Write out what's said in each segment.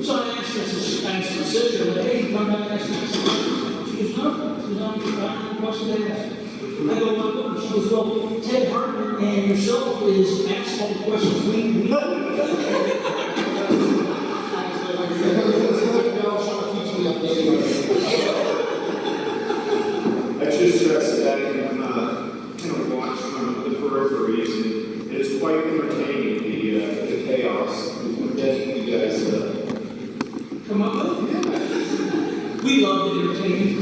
So I asked her sister, hey, come back next time. She goes, no. She goes, I'm question they asked. I go, well, she goes, well, Ted Hartman and yourself is asked all the questions we I should stress that I'm kind of watched from the peripheries, and it's quite entertaining, the chaos that you guys come up with. Yeah. We love the entertainment.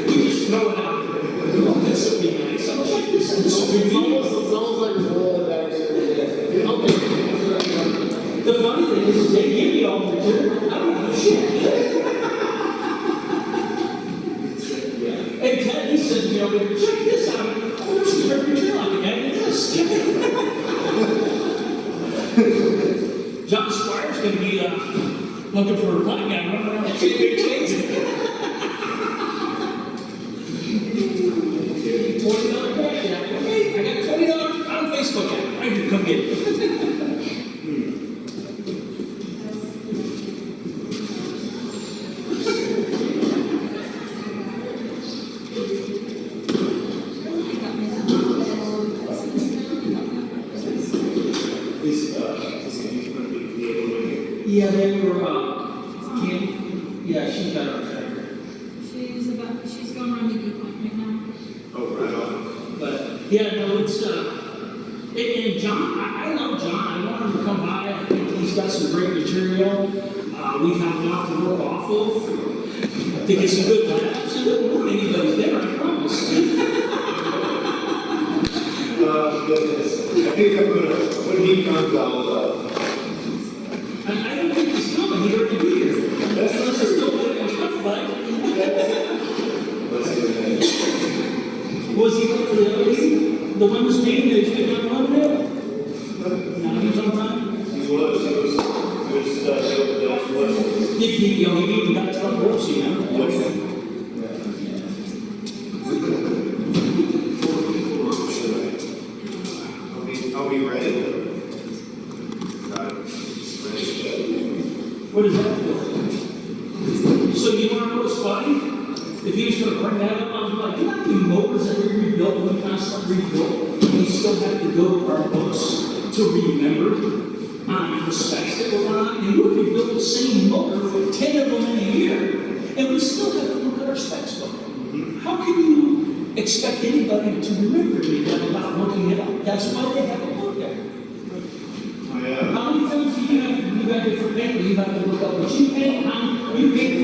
We just throw it out there. This would be nice. I was like, this would be almost like a roll of dice every day. The funny thing is, they give me all the material. I don't know shit. And Ted, he said to me over there, check this out. Oh, there's some great material. I can add to this. John Squire's going to be looking for a black guy running around with big chains. $20 cash app. Hey, I got $20 on Facebook app. I can come get it. Yeah, they were, Kim, yeah, she got our tracker. She's going around the point right now. Oh, right on. But, yeah, no, it's, and John, I love John. I want him to come by. I think he's got some great material. We have a lot to work off of. I think it's some good labs. I don't want anybody there, I promise. Goodness. I think I'm gonna, when he comes out, I don't think he's coming. He already be here. That's not just still putting our stuff back. let's do that. Was he late for the other meeting? The women's meeting that he's picking up on there? No, he was on time? He was, He even got to front row seat, you know? I'll be ready. What is that for? So you want to know what's funny? If he was going to bring that up, I was like, you know how many motors that we rebuilt when we constantly rebuilt? We still have to go to our books to remember on the specs that we're on. And we rebuilt the same motor for 10 of them in a year, and we still have to look at our specs book. How can you expect anybody to remember that without looking it up? That's why they have a book there. How many times do you have different paper you have to look up? But you paid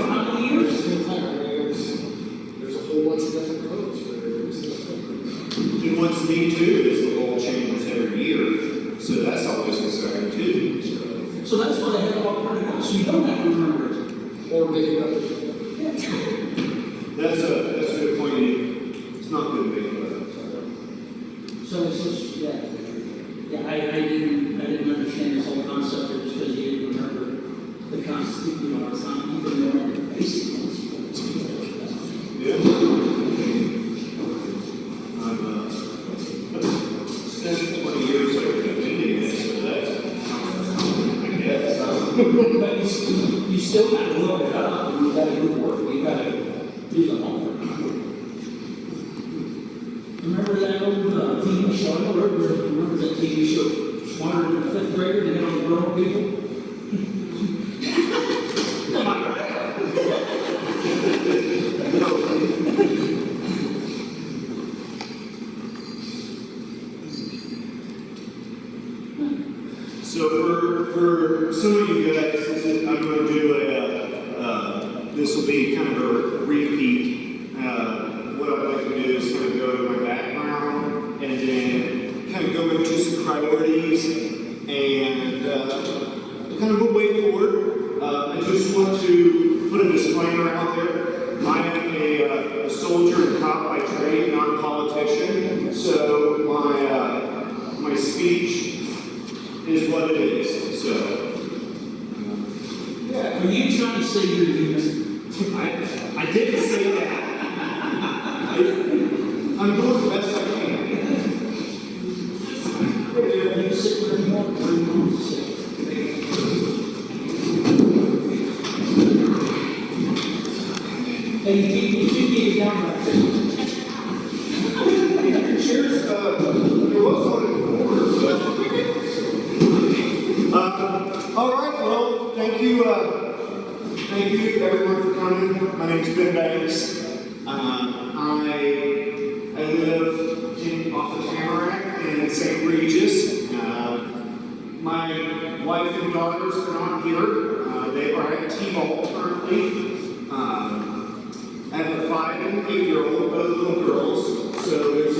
for how many years? There's a whole bunch of different codes for it. And what's neat too is the oil changes every year, so that's always exciting too. So that's why they have it all printed out, so you don't have to remember it. Or make it up. That's a good point. It's not good to make it up. So it's just, yeah, I didn't understand this whole concept of just because you didn't remember the Constitution, you know, it's not even remember the basic ones. Yeah. Since 20 years I've been doing this, so that's, I guess. But you still got to look it up, and you got to do the work, you got to do the homework. Remember that old TV show? Remember that TV show, Smarter Than a Fifth Grader, to get on the grown people? Am I right? So for some of you guys, I'm going to do this will be kind of a repeat. What I'd like to do is kind of go to my background and then kind of go into some priorities and kind of a way forward. I just want to put a disclaimer out there. I am a soldier and cop by trade, not a politician. So my speech is what it is. So, Yeah. Are you trying to say you're human? I didn't say that. I'm doing the best I can. Hey, you keep me down back there. Cheers, there was one in the corner, but, all right, well, thank you everyone for coming. My name's Ben Banks. I live off of Tamarack in St. Regis. My wife and daughters are not here. They are at T-ball currently. I have a 5 and 8-year-old, both little girls, so there's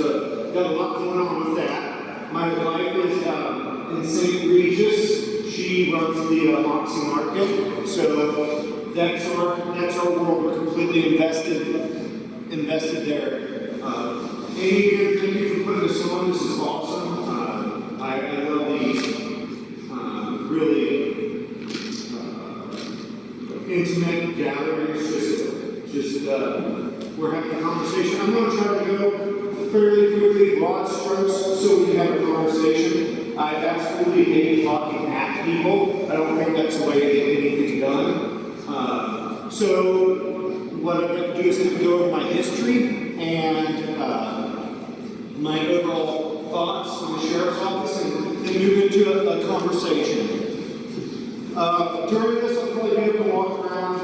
got a lot going on with that. My wife is in St. Regis. She runs the Moxie Market, so that's our world. We're completely invested there. Amy, thank you for putting this on. This is awesome. I love these really intimate gatherings. Just we're having a conversation. I'm going to try to go fairly quickly, broad strokes, so we can have a conversation. I absolutely hate talking at people. I don't think that's the way to get anything done. So what I'd like to do is go over my history and my overall thoughts on the sheriff's office, and then move into a conversation. During this, I'll probably be able to walk around.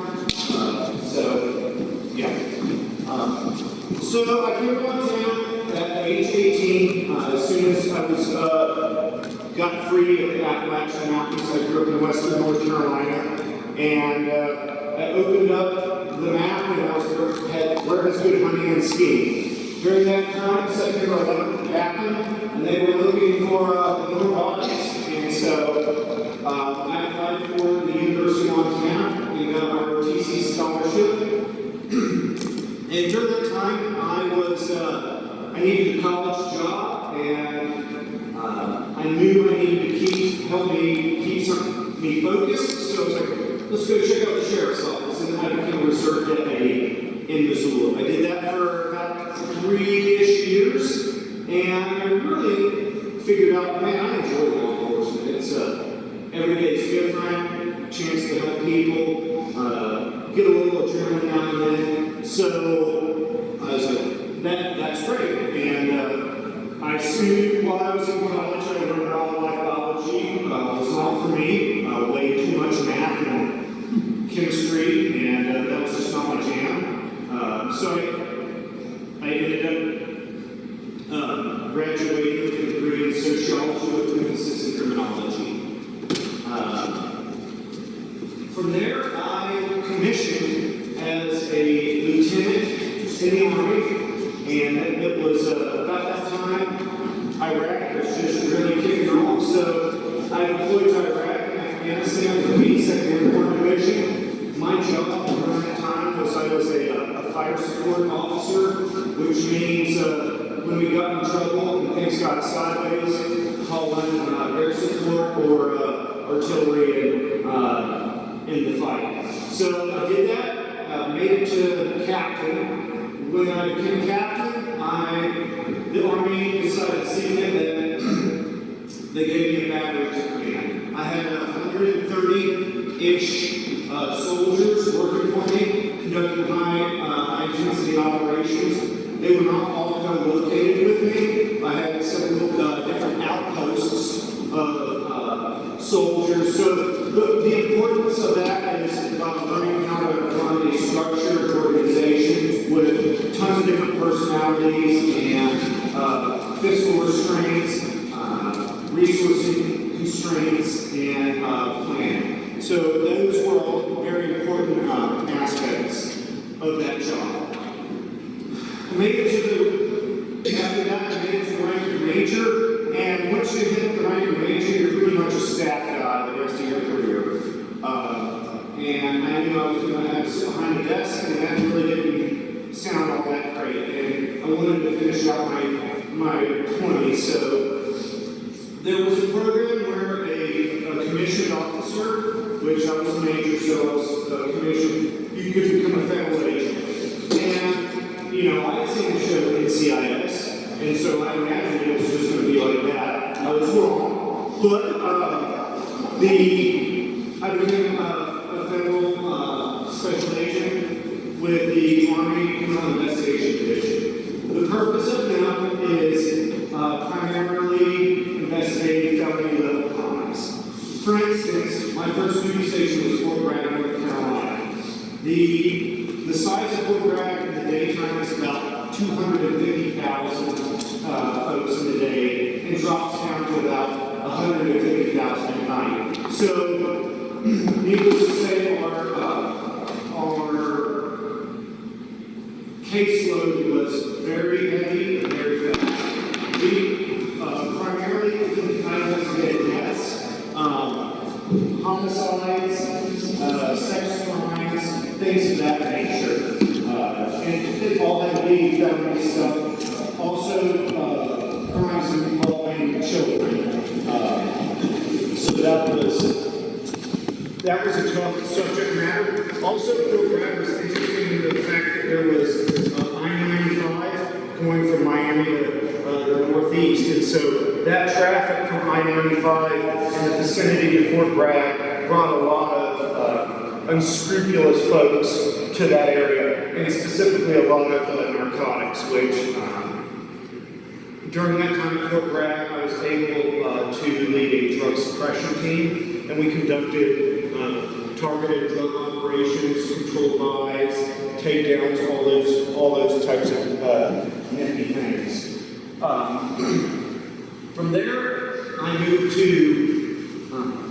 So I came down town at age 18. As soon as I was got free of the Appalachian Mountains, I grew up in western North Carolina, and I opened up the map and I was where has good hunting and skiing. During that time, September 11th happened, and they were looking for more bodies, and so I applied for the University of Montana and got my ROTC scholarship. And during that time, I needed a college job, and I knew I needed to help me keep me focused. So I was like, let's go check out the sheriff's office, and I became a reserve deputy in Missoula. I did that for about 3-ish years, and I really figured out, man, I enjoy law enforcement. It's every day's different, chance to help people, get a little adrenaline now and then. So I was like, that's great. And I soon, while I was in college, I learned wildlife biology. It was not for me. Way too much math and chemistry, and that was just not my jam. So I ended up graduating with a degree in sociology with emphasis in criminology. From there, I commissioned as a lieutenant in the Army, and it was about that time Iraq was just really kicking off. So I deployed to Iraq and Afghanistan for the 2nd Airborne Division. My job during that time was I was a fire support officer, which means when we got in trouble and things got sideways, call in air support or artillery in the fight. So I did that, made it to captain. When I became captain, the Army decided to see that they gave me a battery to command. I had 130-ish soldiers working for me, conducting high-intensity operations. They were not all co-located with me. I had several different outposts of soldiers. So the importance of that is learning how to run a structured organization with tons of different personalities and fiscal restraints, resourcing constraints, and planning. So those were all very important aspects of that job. After that, I made it to the rank of major, and once you hit the rank of major, you're pretty much a staff guy the rest of your career. And I knew I was going to have to sit behind a desk, and that really didn't sound all that great. And I wanted to finish out my 20s, so there was a program where a commissioned officer, which I was a major, so I was commissioned, you could become a federal agent. And, you know, I had seen the show NCIS, and so I imagined it was just going to be like that. I was wrong. But I became a federal special agent with the the Army Criminal Investigation Division. The purpose of them is primarily investigating felony level crimes. For instance, my first duty station was Fort Bragg, North Carolina. The size of Fort Bragg in the daytime is about 250,000 folks in the day, and drops down to about 150,000 at night. So, needless to say, our caseload was very heavy and very fast. We primarily investigated deaths, homicides, sex crimes, things of that nature. And all that being felony stuff. Also, crimes involving children. So that was a tough subject matter. Also, Fort Bragg was interesting in the fact that there was I-95 going from Miami to the northeast, and so that traffic from I-95 in the vicinity of Fort Bragg brought a lot of unscrupulous folks to that area, and specifically a lot of narcotics, which during that time at Fort Bragg, I was able to lead a drug suppression team, and we conducted targeted drug operations, controlled buys, takedowns, all those types of nifty things. From there, I moved to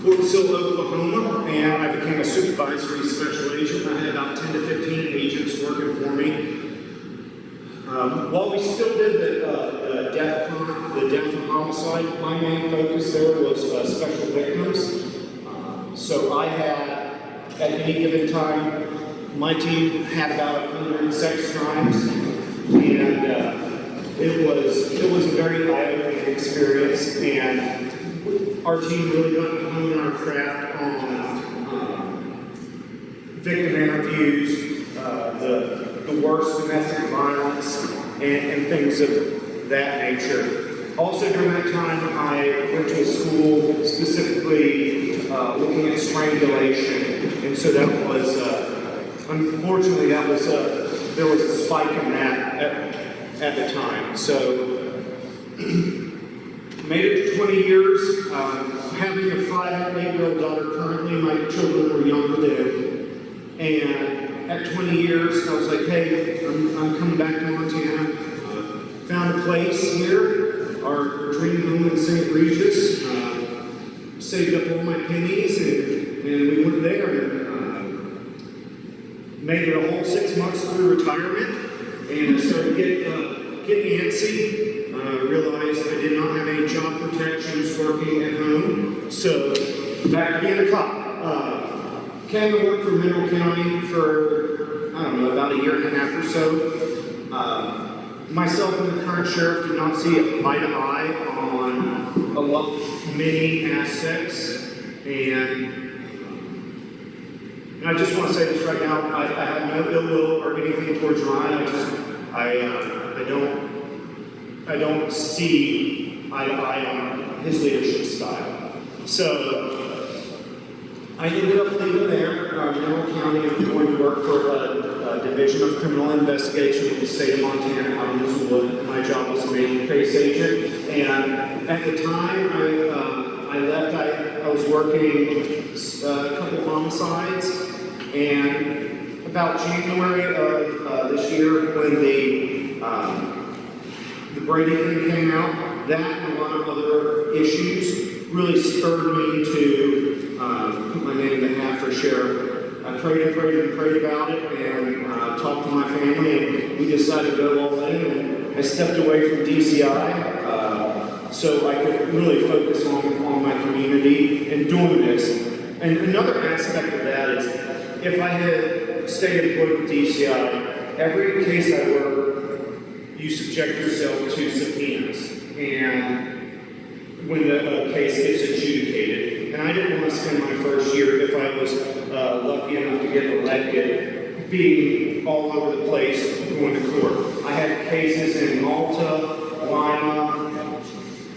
Fort Sill, Oklahoma, and I became a supervisory special agent. I had about 10 to 15 agents working for me. While we still did the death and homicide, my main focus there was special victims. So I had, at any given time, my team had about 100 sex crimes, and it was a very eye-opening experience, and our team really got to hone our craft on victim interviews, the worst domestic violence, and things of that nature. Also during that time, I went to a school specifically looking at strangulation, and so that was, unfortunately, there was a spike in that at the time. So, made it to 20 years, having a 5 and 8-year-old daughter currently. My children were younger then, and at 20 years, I was like, hey, I'm coming back to Montana. Found a place here, our dream home in St. Regis. Saved up all my pennies, and we went there and made it a whole 6 months through retirement, and started getting antsy. Realized I did not have any job protections working at home, so back to being a cop. Came to work for Mineral County for, I don't know, about a year and a half or so. Myself and the current sheriff did not see eye to eye on many aspects, and I just want to say this right now, I have no ill will or anything towards Ryan. I don't see eye to eye on his leadership style. So I ended up leaving there, Mineral County, and going to work for a division of criminal investigation in the state of Montana out in Missoula. My job was a main case agent, and at the time I left, I was working a couple homicides, and about January of this year, when the Brady thing came out, that and a lot of other issues really spurred me to put my name in the hat for sheriff. I prayed about it, and talked to my family, and we decided to go all in, and I stepped away from DCI so I could really focus on my community and doing this. And another aspect of that is, if I had stayed employed with DCI, every case I work, you subject yourself to subpoenas, and when the case gets adjudicated. And I didn't want to spend my first year, if I was lucky enough to get elected, being all over the place going to court. I had cases in Malta, Lima,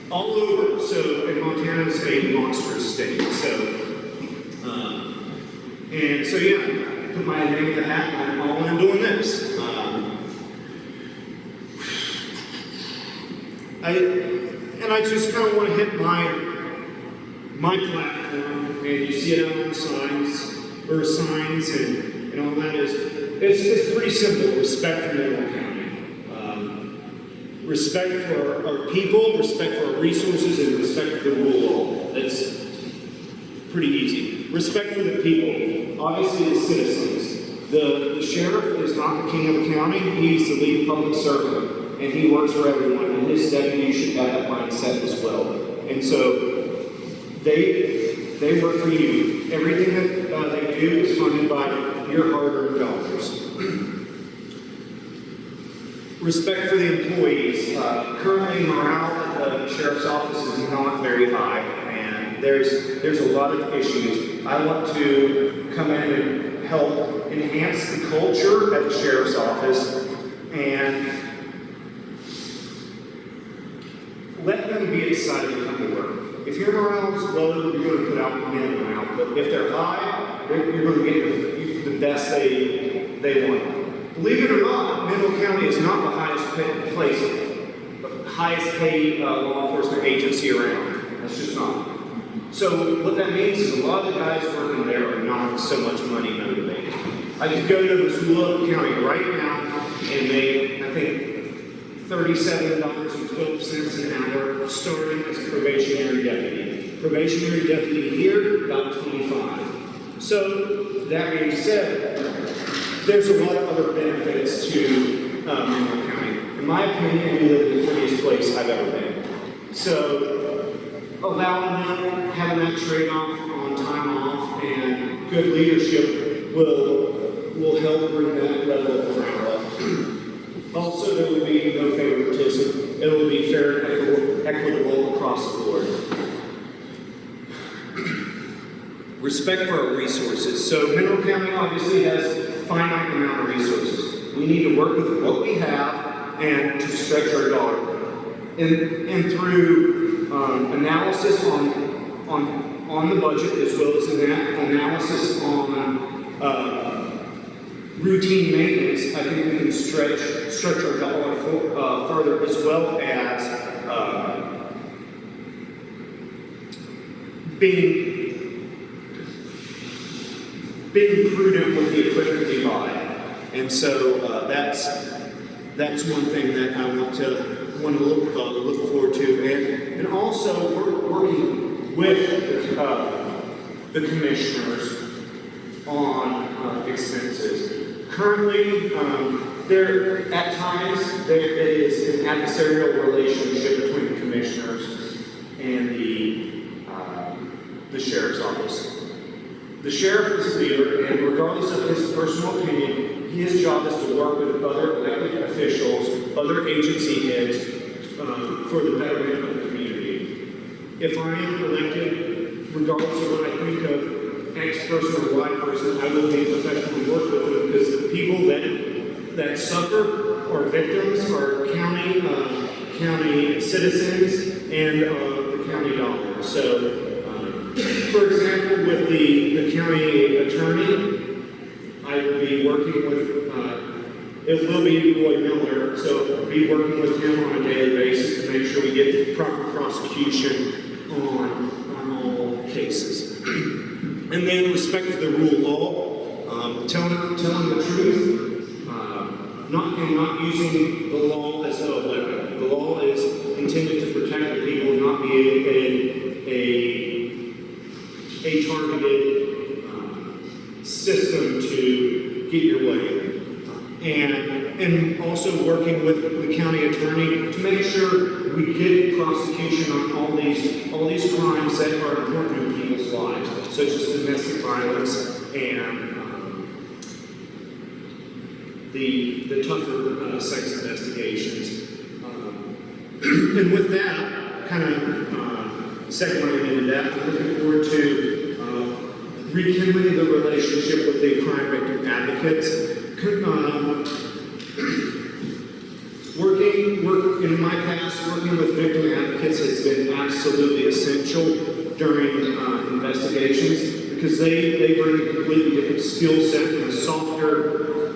all over. So, in Montana is a monstrous state. So, and so yeah, put my name in the hat, and I'm calling and doing this. I just kind of want to hit my platform, and you see it out on the signs and all that is, it's pretty simple. Respect for Mineral County. Respect for our people, respect for our resources, and respect for the rule of law. That's pretty easy. Respect for the people, obviously the citizens. The sheriff is not the king of the county, he's the lead public servant, and he works for everyone, and his deputies should have that mindset as well. And so, they work for you. Everything that they do is funded by your hard-earned dollars. Respect for the employees. Currently, morale at the sheriff's office is not very high, and there's a lot of issues. I want to come in and help enhance the culture at the sheriff's office and let them be excited to come to work. If your morale is low, you're going to put out minimum output. If they're high, you're going to get the best they want. Believe it or not, Mineral County is not the highest paid law enforcement agency around. That's just not. So what that means is a lot of the guys working there are not so much money motivated. I could go to Missoula County right now and make, I think, $37.12 an hour starting as a probationary deputy. Probationary deputy here, about $25. So that being said, there's a lot of other benefits to Mineral County. In my opinion, we live in the prettiest place I've ever been. So allowing them, having that trade-off on time off and good leadership will help bring that level of morale up. Also, there will be no favoritism. It will be fair and equitable across the board. Respect for our resources. So Mineral County obviously has a finite amount of resources. We need to work with what we have and to stretch our dollar. And through analysis on the budget as well as analysis on routine maintenance, I think we can stretch our dollar further, as well as being prudent with the equipment we buy. And so that's one thing that I want to look forward to, and also working with the commissioners on expenses. Currently, at times there is an adversarial relationship between the commissioners and the sheriff's office. The sheriff is the leader, and regardless of his personal opinion, his job is to work with other elected officials, other agency heads, for the betterment of the community. If I am elected, regardless of what I think of X person or Y person, I will be professionally work with them, because the people that suffer are victims, are county citizens, and the county dollar. So, for example, with the county attorney, I will be working with, it will be Roy Miller, so I'll be working with him on a daily basis to make sure we get proper prosecution on all cases. And then respect for the rule of law, telling the truth, not using the law as a weapon. The law is intended to protect the people, not be a targeted system to get your way. And also working with the county attorney to make sure we get prosecution on all these crimes that are important in people's lives, such as domestic violence and the tougher sex investigations. And with that, kind of segueing into that, I'm looking forward to rekindling the relationship with the crime victim advocates. In my past, working with victim advocates has been absolutely essential during investigations, because they bring a completely different skill set and a softer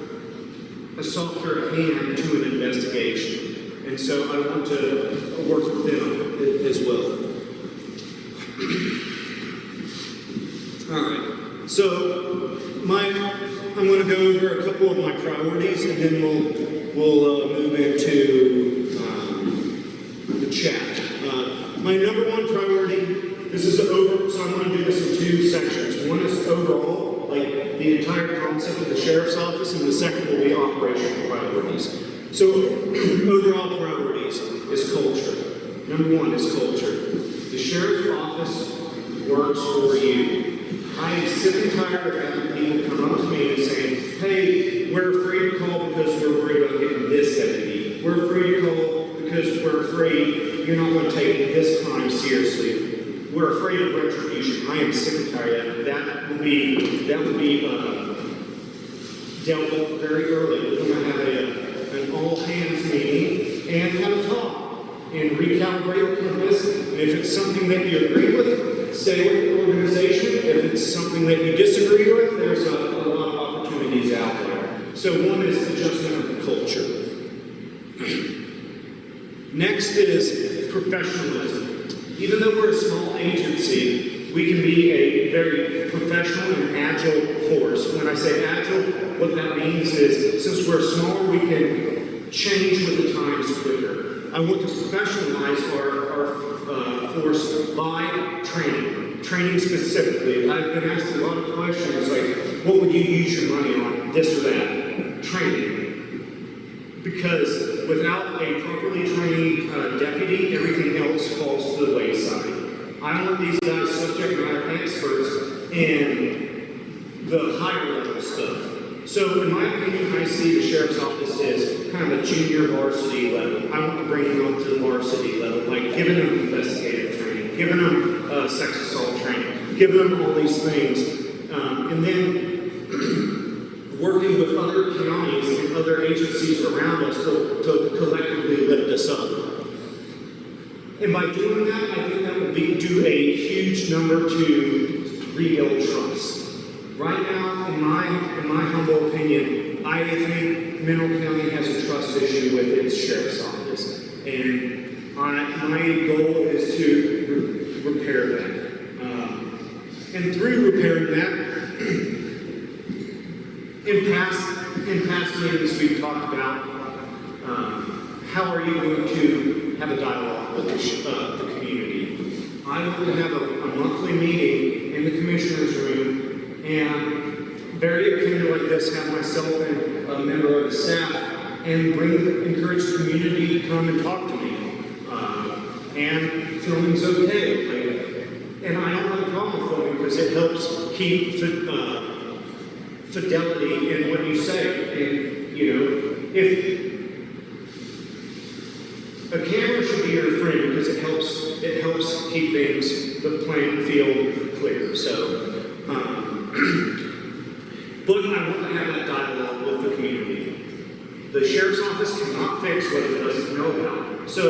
a softer hand to an investigation. And so I want to work with them as well. All right. So I'm going to go over a couple of my priorities, and then we'll move into the chat. My number one priority. So I'm going to do this in two sections. One is overall, like the entire concept of the sheriff's office, and the second will be operational priorities. So overall priorities is culture. Number one is culture. The sheriff's office works for you. I am sick and tired of having people come up to me and saying, hey, we're afraid to call because we're worried about getting this deputy. We're afraid to call because we're afraid you're not going to take this crime seriously. We're afraid of retribution. I am sick and tired of that. That would be dealt with very early. We're going to have an all-hands meeting and have a talk and recalibrate on this. And if it's something that you agree with, stay with the organization. If it's something that you disagree with, there's a lot of opportunities out there. So one is adjustment of the culture. Next is professionalism. Even though we're a small agency, we can be a very professional and agile force. When I say agile, what that means is, since we're smaller, we can change with the times quicker. I want to professionalize our force by training specifically. I've been asked a lot of questions like, what would you use your money on, this or that? Training. Because without a properly trained deputy, everything else falls to the wayside. I want these guys subject matter experts in the higher level stuff. So in my opinion, I see the sheriff's office as kind of a junior varsity level. I want to bring them up to the varsity level, like giving them investigative training, giving them sex assault training, giving them all these things, and then working with other counties and other agencies around us to collectively lift us up. And by doing that, I think that would do a huge number to rebuild trust. Right now, in my humble opinion, I think Mineral County has a trust issue with its sheriff's office. And my goal is to repair that. And through repairing that, in past meetings we've talked about how are you going to have a dialogue with the community. I want to have a monthly meeting in the commissioner's room, and very akin like this, have myself and a member of the staff, and encourage the community to come and talk to me. And filming's okay. And I don't have a problem with filming because it helps keep fidelity in what you say. And, if a camera should be your friend because it helps keep things, the playing field clear. So, but I want to have that dialogue with the community. The sheriff's office cannot fix what it doesn't know about. So,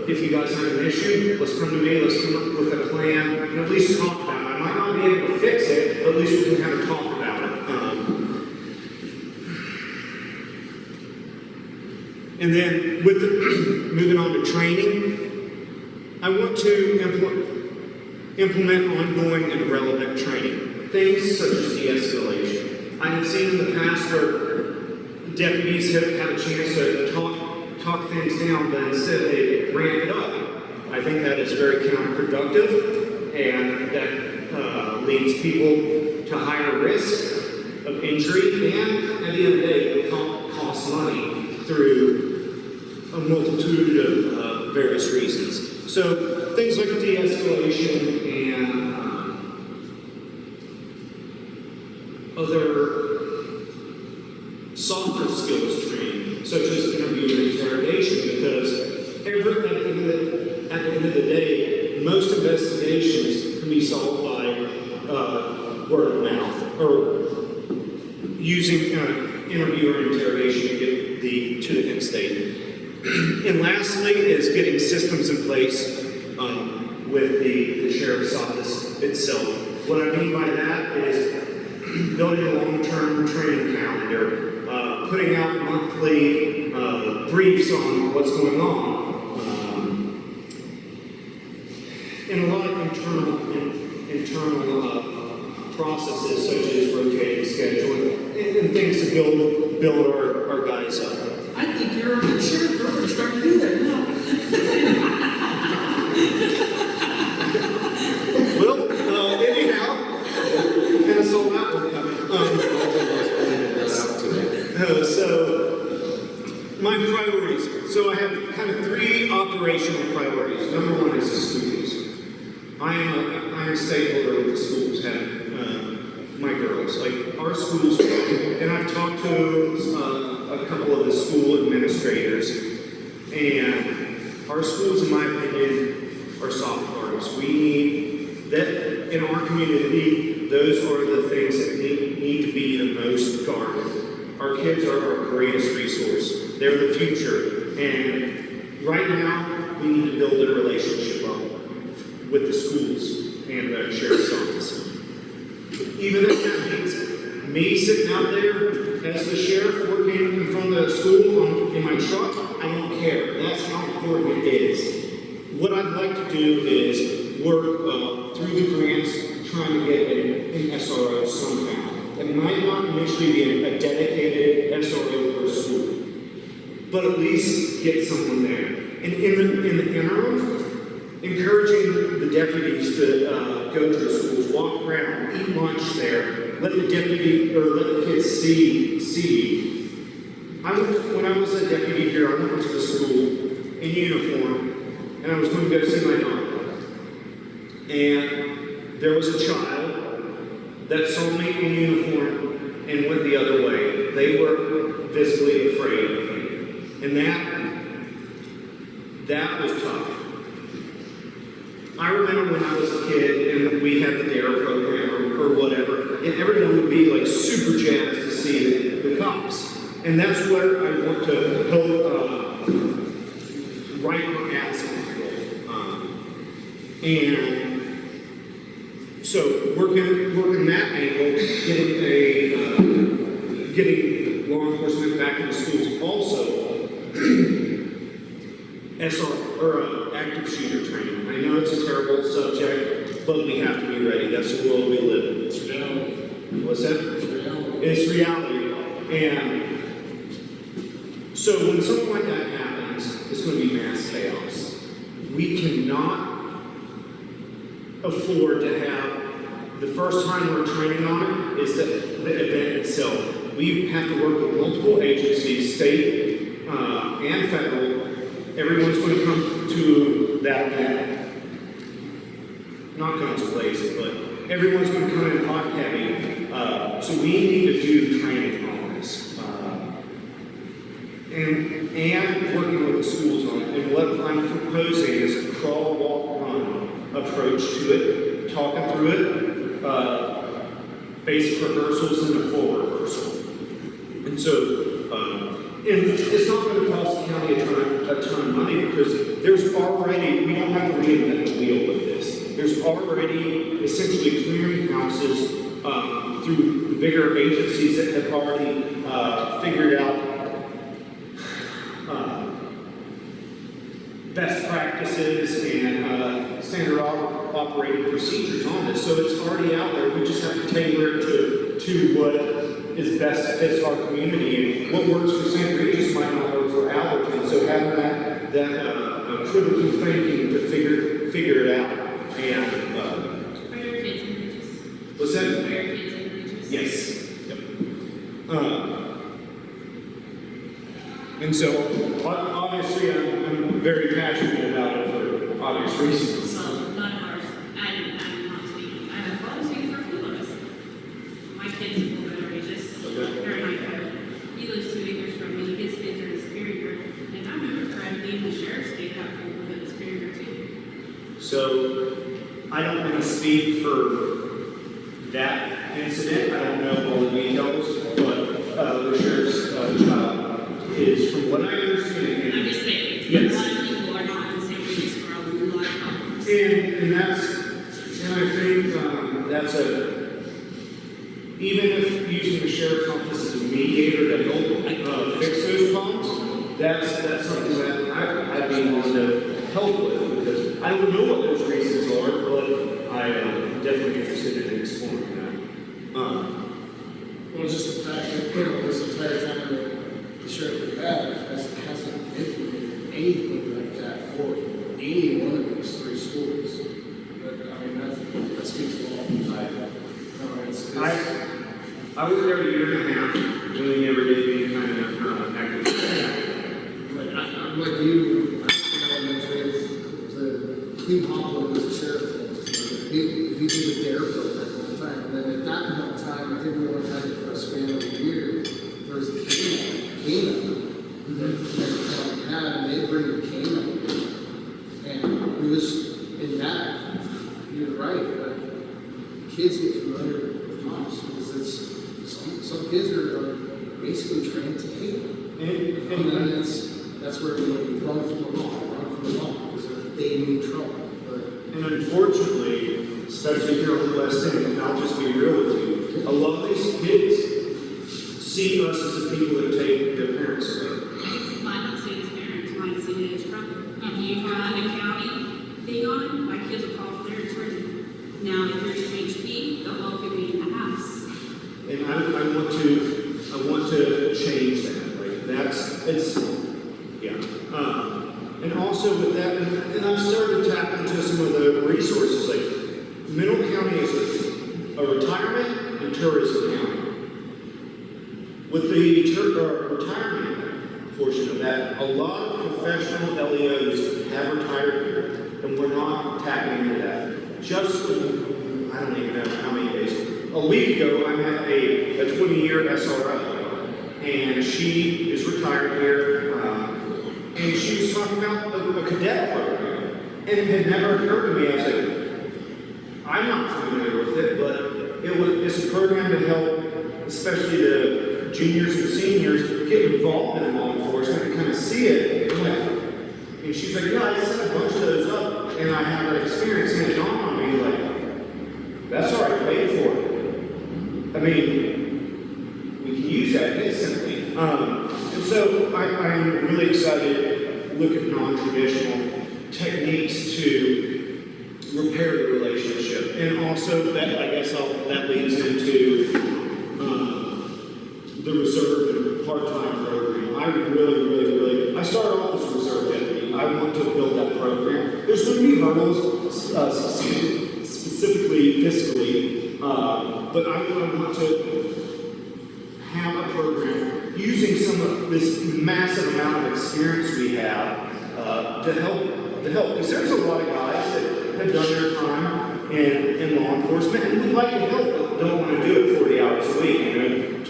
if you guys have an issue, let's come to me, let's come up with a plan, and at least talk about it. I might not be able to fix it, but at least we can have a talk about it. And then, moving on to training, I want to implement ongoing and relevant training. Things such as de-escalation. I have seen in the past where deputies have a chance to talk things down, but instead they ramp it up. I think that is very counterproductive, and that leads people to higher risk of injury, and at the end of the day, it costs money through a multitude of various reasons. So things like de-escalation and other softer skills training, such as interview and interrogation, because at the end of the day, most investigations can be solved by word of mouth, or using interview or interrogation to get to the end state. And lastly is getting systems in place with the sheriff's office itself. What I mean by that is building a long-term training calendar, putting out monthly briefs on what's going on. And a lot of internal processes such as rotating schedule and things to build our guys up. I think you're a sheriff, we're gonna start to do that now. Well, anyhow, and I saw that one coming. So, my priorities. So I have kind of 3 operational priorities. Number 1 is the schools. I am a stakeholder with the schools, my girls. Like, our schools, and I've talked to a couple of the school administrators, and our schools, in my opinion, are soft targets. We need that in our community. Those are the things that need to be the most guarded. Our kids are our greatest resource. They're the future. And right now, we need to build a relationship up with the schools and the sheriff's office. Even if that means me sitting out there as the sheriff working in front of the school in my truck, I don't care. That's how important it is. What I'd like to do is work through the grants trying to get an SRO somehow. It might not initially be a dedicated SRO per school, but at least get someone there. And in the interim, encouraging the deputies to go to the schools, walk around, eat lunch there, let the kids see. When I was a deputy here, I went to the school in uniform, and I was going to go see my daughter. And there was a child that saw me in uniform and went the other way. They were visibly afraid of me. And that was tough. I remember when I was a kid and we had the DARE program or whatever, and everyone would be like super jazzed to see the cops. And that's what I want to help right or ask people. And so working that angle, getting law enforcement back in the schools. Also, active shooter training. I know it's a terrible subject, but we have to be ready. That's the world we live in. It's reality. What's that? It's reality. It's reality. And so when something like that happens, it's going to be mass chaos. We cannot afford to have the first time we're training on it is the event itself. We have to work with multiple agencies, state and federal. Everyone's going to come to that event. Not guns blazing, but everyone's going to come in hot heavy. So we need to do training on this. And working with the schools on it. And what I'm proposing is a crawl, walk, run approach to it, talking through it, basic rehearsals and a full rehearsal. And so, and it's not going to cost the county a ton of money because we don't have to reinvent the wheel with this. There's already essentially clearing houses through the bigger agencies that have already figured out best practices and standard operating procedures on this. So it's already out there. We just have to tailor it to what is best fits our community. And what works for St. Regis might not work for Alberton. So having that critical thinking to figure it out. And Are your kids in Regis? what's that? Are your kids in Regis? Yes. Yep. And so, obviously, I'm very passionate about it for obvious reasons. So, none of ours, I'm not speaking, I'm speaking for a few of us. My kids will go to Regis, they're in my family. He lives 2 acres from me, his kids are in Superior, and I remember trying to be in the sheriff's state out there with the Superior too. So, I don't want to speak for that incident. I don't know all the details, but the sheriff's child is, from what I understand, I'm just saying, Yes. a lot of people are not in St. Regis for a lot of problems. and I think that's even if using the sheriff's office as a mediator to help fix those problems, that's something that I'd be willing to help with, because I don't know what those reasons are, but I am definitely interested in exploring that. Well, it's just the fact that, this entire time the sheriff of that hasn't implemented anything like that for any one of these three schools. But, I mean, that speaks for all. I was there a year and a half, really never did any kind of activity. Like, I'm like you, I mentioned the King Hopland was a sheriff. He did the DARE program all the time. And then at that point in time, I think we only had it for a span of a year. There was a canine that every town had, and they'd bring the canine. And it was in that, you're right, like, kids get familiar with cops because some kids are basically trained to hate them. And then that's where we run from the law, because they need trouble. And unfortunately, especially here on the West End, and I'll just be real with you, a lot of these kids see us as the people that take their parents away. Mine don't see it as parents, mine see it as trouble. If you run a county thing on, my kids will call for their attorney. Now, if you're HB, they'll all be in the house. And I want to change that. Like and also with that, and I've started to tap into some of the resources. Like Middle County is a retirement and tourism county. With the retirement portion of that, a lot of professional LEOs have retired here, and we're not tapping into that. Just, I don't even know how many days. A week ago, I met a 20-year SRO, and she is retired here, and she was talking about a cadet program, and it had never occurred to me. I was like, I'm not familiar with it, but it's a program to help, especially the juniors and seniors, get involved in law enforcement and kind of see it. And she's like, yeah, I set a bunch of those up, and I have that experience, and it dawned on me, like, that's all right, pay for it. I mean, we can use that instantly. And so I'm really excited to look at non-traditional techniques to repair the relationship. And also, that leads into the reserve and part-time program. I really, I started off as a reserve deputy. I want to build that program. There's going to be hurdles, specifically fiscally, but I want to have a program using some of this massive amount of experience we have to help. Because there's a lot of guys that have done their time in law enforcement and would like to help, but don't want to do it 40 hours a week,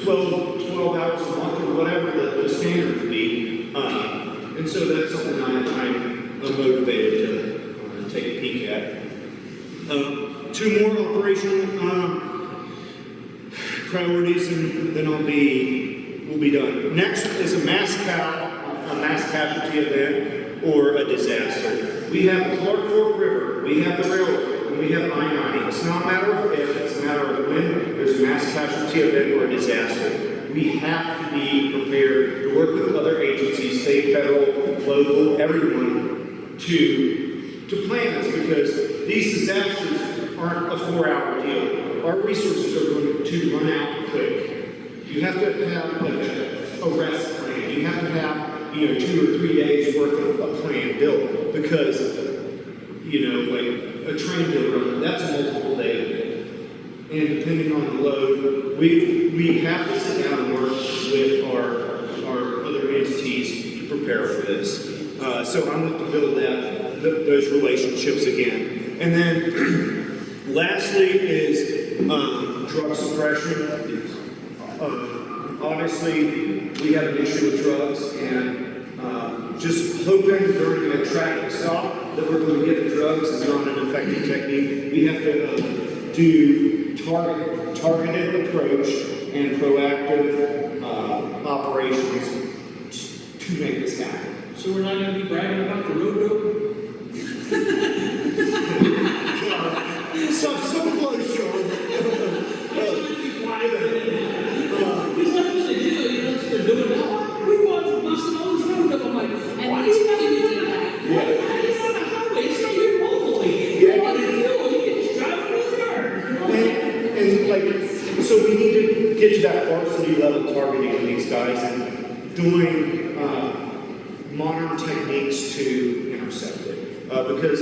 12 hours a month or whatever the standard would be. And so that's something I'm motivated to take a peek at. Two more operational priorities, and then we'll be done. Next is a mass casualty event or a disaster. We have the Clark Fork River, we have the railroad, and we have I-90. It's not a matter of if, it's a matter of when there's a mass casualty event or a disaster. We have to be prepared to work with other agencies, state, federal, local, everyone, to plan this, because these disasters aren't a 4-hour deal. Our resources are going to run out quick. You have to have like a rest plan. You have to have 2 or 3 days worth of a plan built, because like a train to run, that's a multiple day event. And depending on the load, we have to sit down and work with our other entities to prepare for this. So I'm going to build those relationships again. And then lastly is drug suppression. Obviously, we have an issue with drugs, and just hoping during a traffic stop that we're going to get the drugs is not an effective technique. We have to do targeted approach and proactive operations to make this happen. So we're not going to be bragging about the road? So close, Sean. Is that what they do? They're doing that one? doing modern techniques to intercept it. Because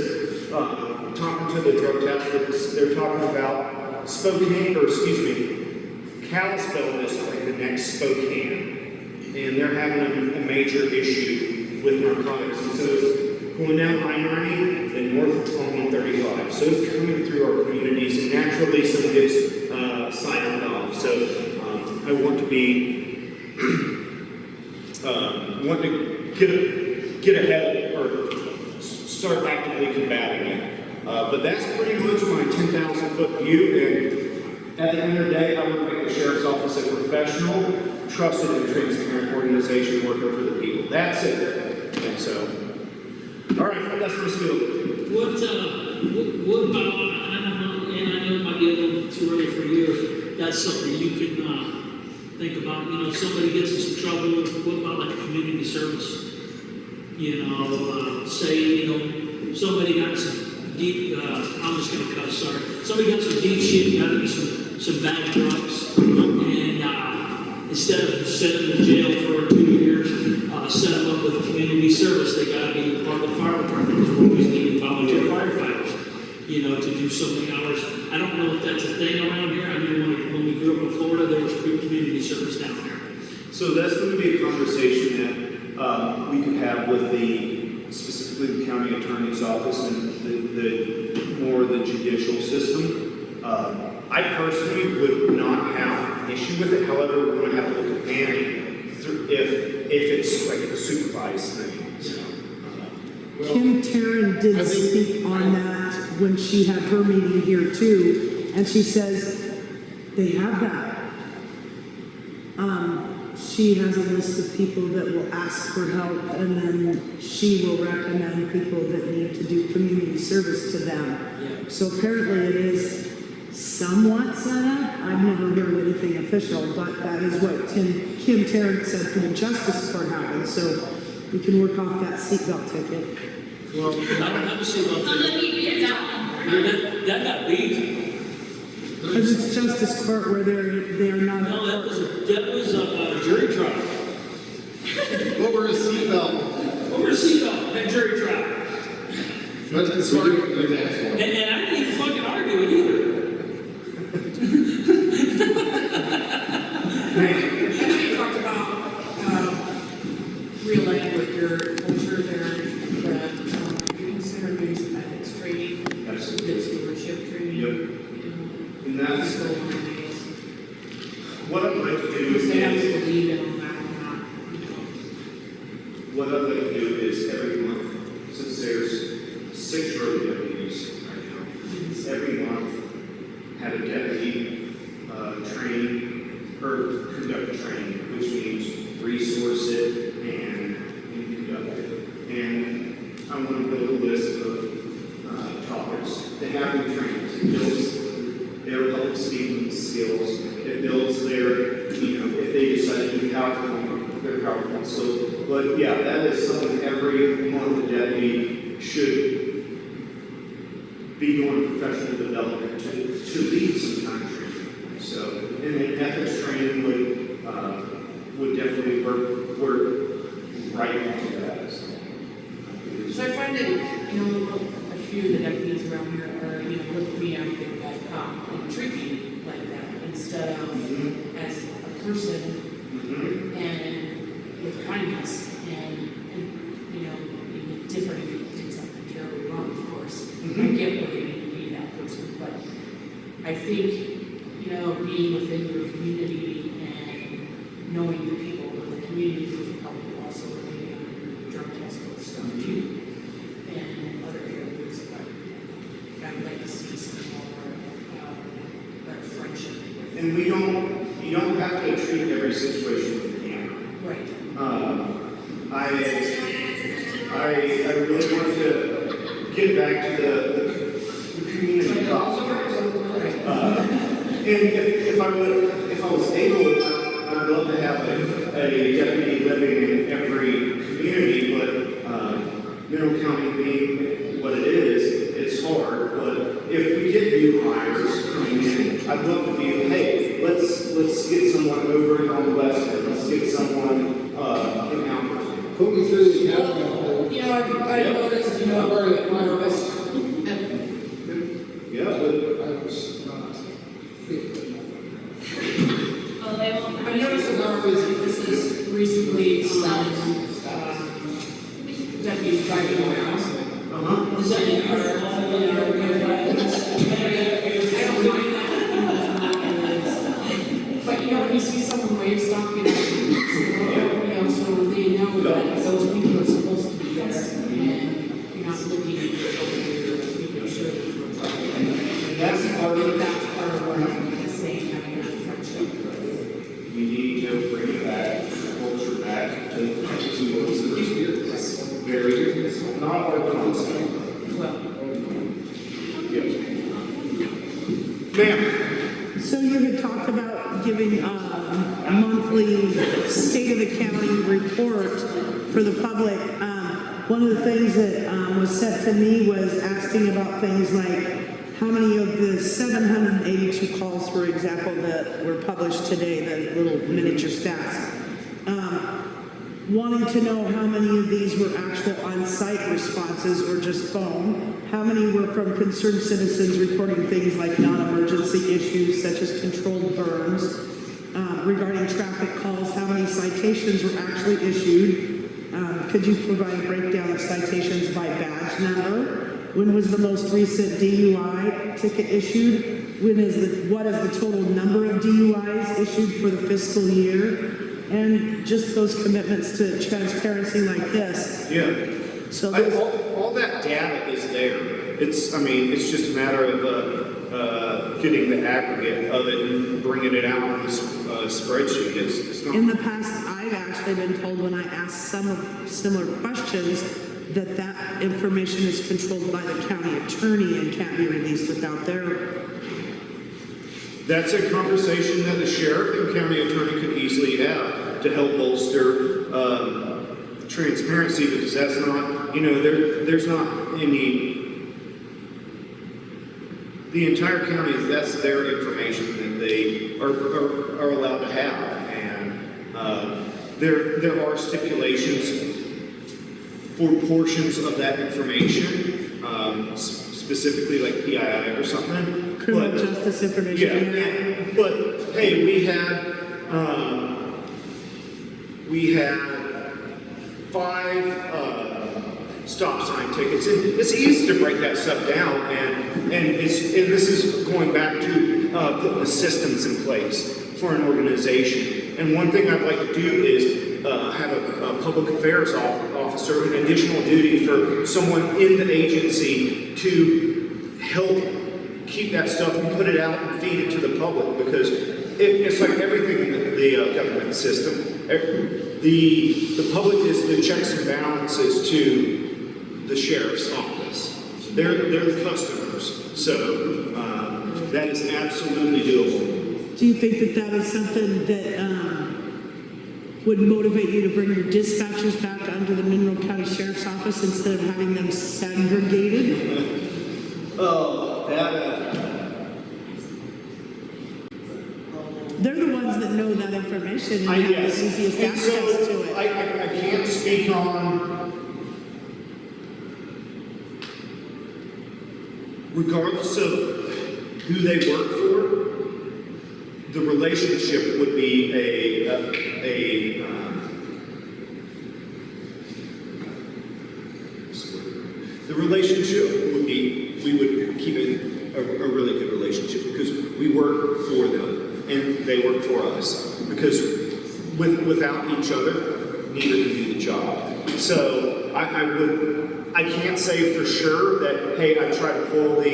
talking to the drug task force, they're talking about Spokane, or excuse me, Kalispell is like the next Spokane. And they're having a major issue with narcotics. And so it's going down I-90 and north of 135. So it's coming through our communities, and naturally some gets signed off. So I want to be, want to get ahead or start actively combating it. But that's pretty much my 10,000-foot view. And at the end of the day, I want to make the sheriff's office a professional, trusted, and transparent organization working for the people. That's it. And so, all right, that's my spiel. What about, I don't know, and I know it might be a little too early for you, if that's something you can think about. You know, if somebody gets in some trouble, what about like a community service? You know, say, you know, somebody got some deep, I'm just going to cuss, sorry. Somebody got some deep shit, got into some bad drugs, and instead of sending them to jail for 2 years, set them up with a community service. They got to be part of the fire department, because we're always needing volunteer firefighters, you know, to do so many hours. I don't know if that's a thing around here. I knew when we grew up in Florida, there was community service down there. So that's going to be a conversation that we could have with specifically the county attorney's office and the judicial system. I personally would not have an issue with it. However, we're going to have to look at banning if it's like a supervised thing. So, Kim Tarrant did speak on that when she had her meeting here too, and she says they have that. She has a list of people that will ask for help, and then she will recommend people that need to do community service to them. Yeah. So apparently it is somewhat set up. I've never heard anything official, but that is what Kim Tarrant said for the Justice Court happened. So we can work off that seatbelt ticket. Well, I don't have a seatbelt Well, let ticket. me be down. That got beat. Because it's Justice Court where they're not. No, that was a jury trial. Over a seatbelt. Over a seatbelt at jury trial. But as far as And I didn't even fucking argue it either. I know you talked about real-life with your culture there, that you consider doing some ethics training, Absolutely. stewardship training. Yep. And that's Go on days. what I'd like to do Because they have to is, believe in all that, not, you know. what I'd like to do is every month, since there's 6 road deputies right now, every month have a deputy train or conduct training, which means resource it and conduct it. And I want to build a list of topics that have them trained. It builds their self-esteem skills. It builds their, you know, if they decide to do PowerPoint, their PowerPoint skills. But yeah, that is something every month the deputy should be doing professional development to lead some kind of training. So, and then ethics training would definitely work right into that. So I find that, you know, a few of the deputies around here are, you know, look at me, I'm a big bad cop, and treat me like that instead of as a person and with kindness and you know, it'd be different if you did something terribly wrong, of course. I get where you need to be that person, but I think, you know, being within your community and knowing the people in the community would help you also maybe on drug task force stuff too. And other areas, but I would like to see some more friendship. And you don't have to treat every situation with a camera. Right. I really want to get back to the community cop. And if I was able, I'd love to have a deputy living in every community, but Mineral County being what it is, it's hard. But if we get new hires coming in, I'd love to be, hey, let's get someone over on the west end. Let's get someone Put me through the academy. You know, I noticed, you know, I'm very I noticed. Yeah, but I was not fit enough. Oh, they won't. I noticed that our this is recently, deputies driving around. Is that in our, I don't mind that. But you know, when you see someone wave stop, you know, so they know that those people are supposed to be there, and you're not looking over here, making sure that you're and that's part of that's part of what I'm saying, having that friendship. we need to bring it back, culture back to what was very, not our concept. Well, Yes. Ma'am. So you had talked about giving a monthly state of the county report for the public. One of the things that was sent to me was asking about things like how many of the 782 calls, for example, that were published today, the little miniature stats. Wanting to know how many of these were actual on-site responses or just phone. How many were from concerned citizens reporting things like non-emergency issues such as controlled burns. Regarding traffic calls, how many citations were actually issued. Could you provide a breakdown of citations by badge number? When was the most recent DUI ticket issued? What is the total number of DUIs issued for the fiscal year? And just those commitments to transparency like this. Yeah. So All that data is there. It's just a matter of getting the aggregate of it and bringing it out on this spreadsheet. It's not. in the past, I've actually been told when I ask some of similar questions that that information is controlled by the county attorney and can't be released without their. That's a conversation that the sheriff and county attorney could easily have to help bolster transparency, because that's not, there's not any. The entire county, that's their information that they are allowed to have, and there are stipulations for portions of that information, specifically like PII or something. Criminal justice information. Yeah, but hey, we had 5 stop sign tickets, and it's easy to break that stuff down, and this is going back to putting the systems in place for an organization. And one thing I'd like to do is have a public affairs officer, an additional duty for someone in the agency to help keep that stuff and put it out and feed it to the public, because it's like everything in the government system. The public is the checks and balances to the sheriff's office. They're the customers, so that is absolutely doable. Do you think that is something that would motivate you to bring your dispatchers back under the Mineral County Sheriff's Office instead of having them segregated? Oh, that. They're the ones that know that information and have the easiest And access so to it. I can't speak on, regardless of who they work for, the relationship would be the relationship would be, we would keep it a really good relationship, because we work for them and they work for us, because without each other, neither can do the job. So I can't say for sure that, hey, I try to pull the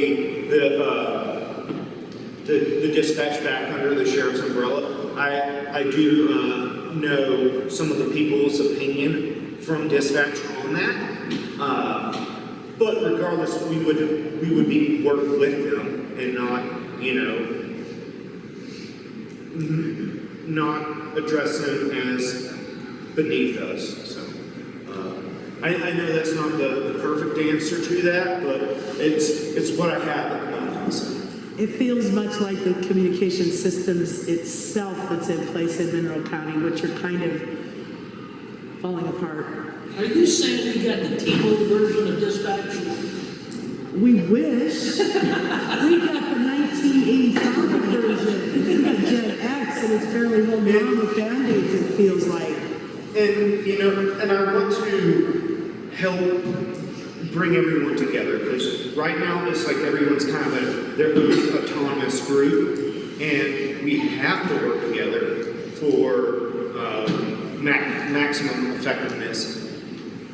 dispatch back under the sheriff's umbrella. I do know some of the people's opinion from dispatch on that. But regardless, we would work with them and not, not address them as beneath us. So I know that's not the perfect answer to that, but it's what I have at the moment. So. It feels much like the communication systems itself that's in place in Mineral County, which are kind of falling apart. Are you saying we got the T-Mobile version of dispatch? We wish. We got the 1985 version, the Gen X, and it's barely holding on with Band-Aids, it feels like. And, you know, and I want to help bring everyone together, because right now it's like everyone's kind of their own autonomous group, and we have to work together for maximum effectiveness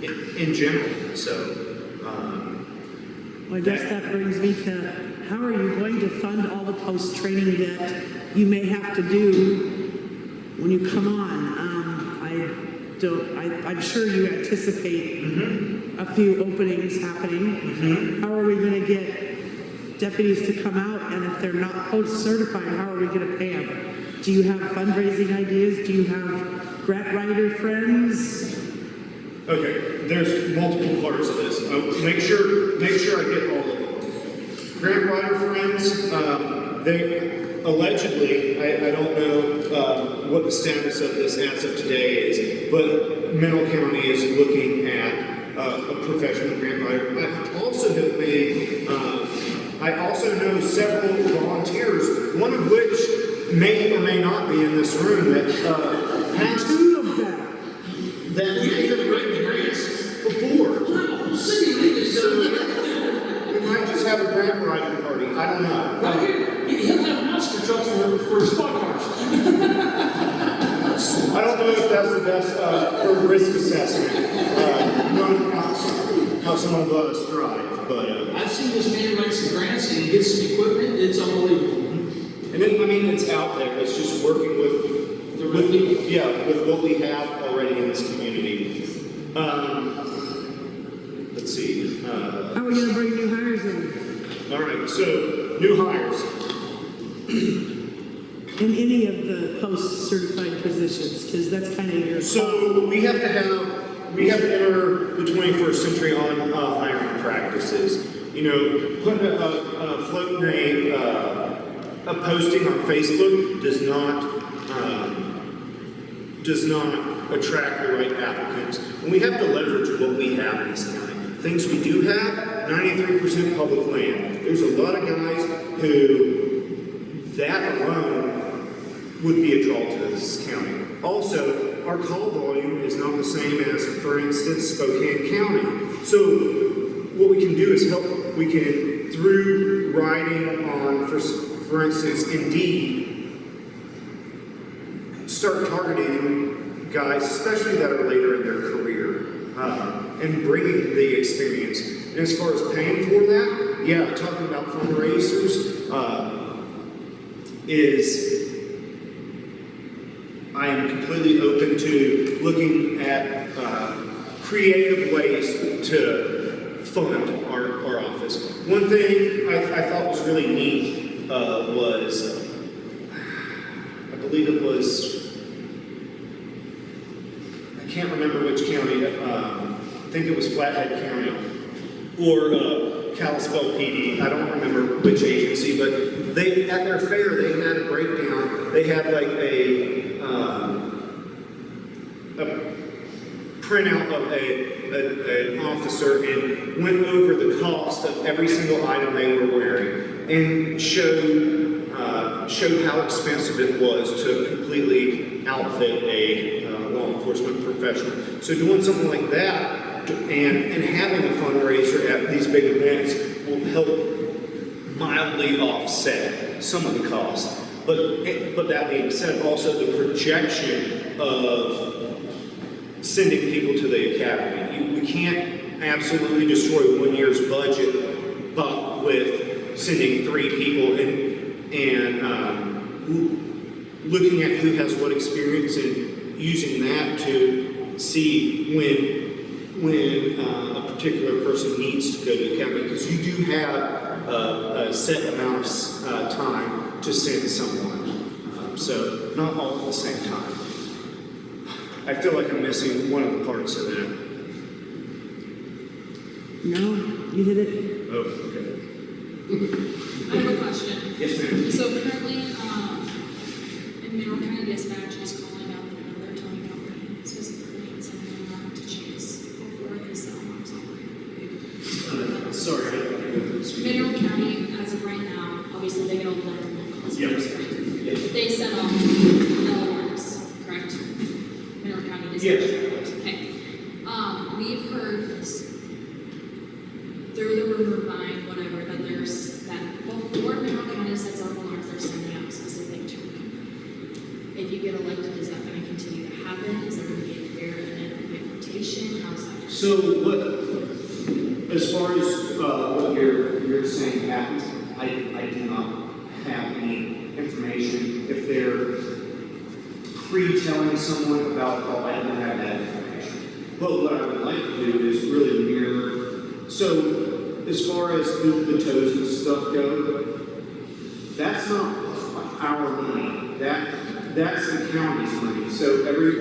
in general. So, Well, I guess that brings me to, how are you going to fund all the post-training that you may have to do when you come on? I'm sure you anticipate a few openings happening. How are we going to get deputies to come out, and if they're not post-certified, how are we going to pay them? Do you have fundraising ideas? Do you have grant writer friends? okay, there's multiple parts of this. Make sure I get all of them. Grant writer friends, they allegedly, I don't know what the status of this as of today is, but Mineral County is looking at a professional grant writer. I also know several volunteers, one of which may or may not be in this room, that has Two of them. that may have written grants before. So we might just have a grant writing party. I don't know. Right here, he'll have monster trucks for squad cars. I don't know if that's the best for risk assessment. Knowing how some of us drive, but I've seen this man write some grants and get some equipment, it's unbelievable. and then I mean it's out there. It's just working with what we have already in this community. Let's see. How are we going to bring new hires in? All right, so new hires. In any of the post-certified positions, because that's kind of your. So we have to enter the 21st century on hiring practices. You know, putting floating a posting on Facebook does not attract the right applicants. And we have to leverage what we have in this county. Things we do have, 93% public land. There's a lot of guys who that alone would be a draw to this county. Also, our call volume is not the same as, for instance, Spokane County. So what we can do is we can, through writing on, for instance, Indeed, start targeting guys, especially that are later in their career, and bringing the experience. And as far as paying for that, yeah, talking about fundraisers I am completely open to looking at creative ways to fund our office. One thing I thought was really neat was, I believe it was, I can't remember which county, I think it was Flathead County, or Kalispell PD, I don't remember which agency, but they, at their fair, they had a breakdown. They had like a printout of an officer and went over the cost of every single item they were wearing and showed how expensive it was to completely outfit a law enforcement professional. So doing something like that and having a fundraiser at these big events will help mildly offset some of the costs. But that being said, also the projection of sending people to the academy. We can't absolutely destroy 1 year's budget, but with sending 3 people and looking at who has what experience and using that to see when a particular person needs to go to the academy, because you do have a set amount of time to send someone. So not all at the same time. I feel like I'm missing one of the parts of that. No, you hit it. Oh, okay. I have a question. Yes, ma'am. So currently, in Mineral County Dispatch is calling out another towing company, specifically in Central an alarm to choose before they set alarms off. Sorry. Mineral County, as of right now, obviously they get all the alarm calls Yes. first, right? Yes. They set off no alarms, correct? Mineral County, they set Yes. off alarms. Okay. We've heard through the rumor vine, whatever, that there's, that before Mineral County sets off alarms, they're sending out specific training. If you get elected, is that gonna continue to happen? Is there gonna be a fair and equitable rotation? How's that? So what, as far as what you're saying happens, I do not have any information. If they're pre-telling someone about, oh, I don't have that information. But what I would like to do is really mirror, so as far as the toes and stuff go, that's not our money. That's the county's money. So every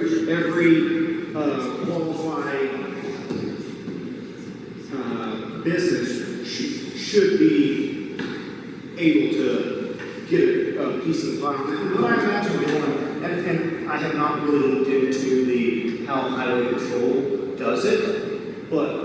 qualified business should be able to get a piece of the pie. And what I imagine doing, and I have not really looked into how highway patrol does it, but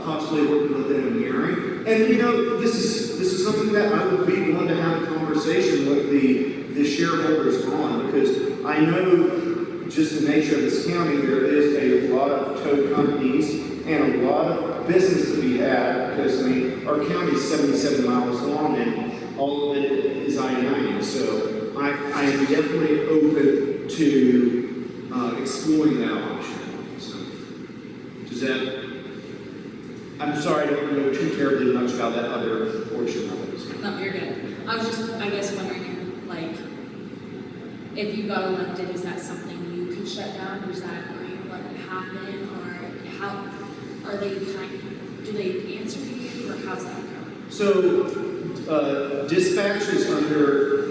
possibly working with them in hearing. And you know, this is something that I would be willing to have a conversation with the shareholders on, because I know just the nature of this county, there is a lot of tow companies and a lot of business to be had, because I mean, our county is 77 miles long and all of it is I-90. So I am definitely open to exploring that option. So does that? I'm sorry, I don't know too terribly much about that other portion of it. No, you're good. I was just, I guess, wondering, like, if you got elected, is that something you could shut down, or is that, are you let it happen, or how, are they do they answer to you, or how's that go? So, dispatch is under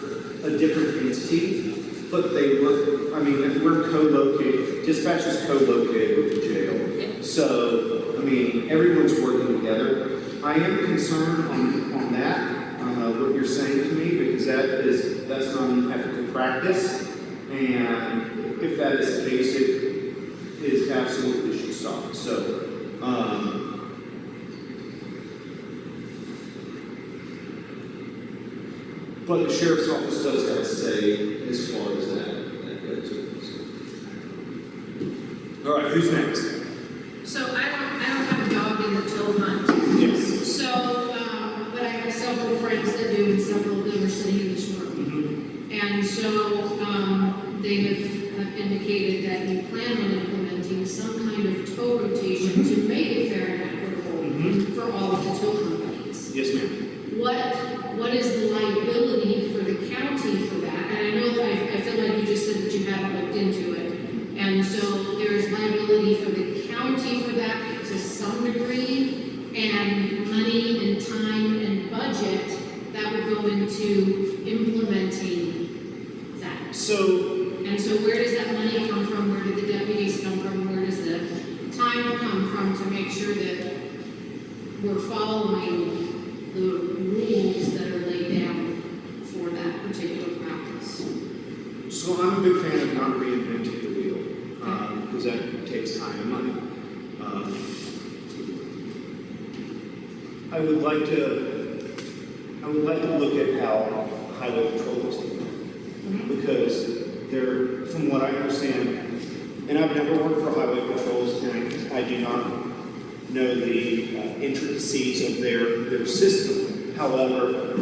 a different entity, but they work, I mean, if we're co-located, dispatch is co-located with the jail. Yeah. So, I mean, everyone's working together. I am concerned on that, what you're saying to me, because that's not an ethical practice. And if that is the case, it is absolutely should stop. So, but the sheriff's office does have a say as far as that goes. All right, who's next? So I don't have a dog in the tow hunt. Yes. So, but I have several friends that do, and several of them are sitting in this room. And so, they have indicated that you plan on implementing some kind of tow rotation to make it fair and equitable for all of the tow companies. Yes, ma'am. What is the liability for the county for that? And I know that I feel like you just said that you haven't looked into it. And so there's liability for the county for that to some degree, and money and time and budget that would go into implementing that. So, Where does that money come from? Where do the deputies come from? Where does the time come from to make sure that we're following the rules that are laid down for that particular practice? so I'm a big fan of not reinventing the wheel, because that takes time and money. I would like to look at how highway patrol is doing, because they're, from what I understand, and I've never worked for highway patrols, and I do not know the intricacies of their system. However,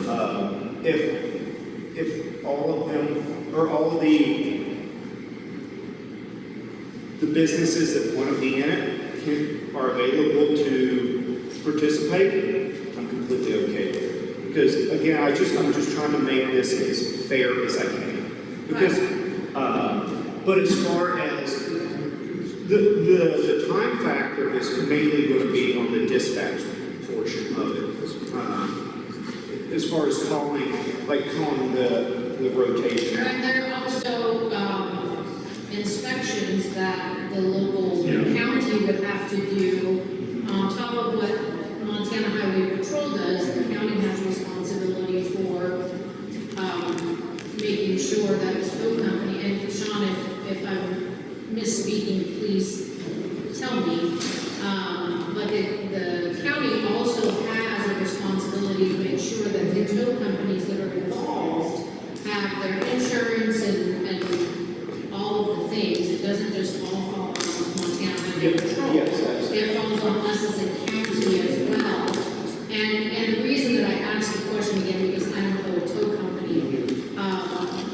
if all of them, or all of the businesses that want to be in it are available to participate, I'm completely okay with it. Because again, I'm just trying to make this as fair as I can. Because, but as far as the time factor is mainly going to be on the dispatch portion of it. As far as calling the rotation. And there are also inspections that the local county would have to do on top of what Montana Highway Patrol does. The county has responsibility for making sure that it's tow company. And Sean, if I'm misspeaking, please but the county also has a responsibility to make sure that the tow companies that are involved have their insurance and all of the things. It doesn't just all fall on Montana Highway Patrol. Yes, absolutely. It falls on us as a county as well. And the reason that I asked the question again, because I don't know a tow company,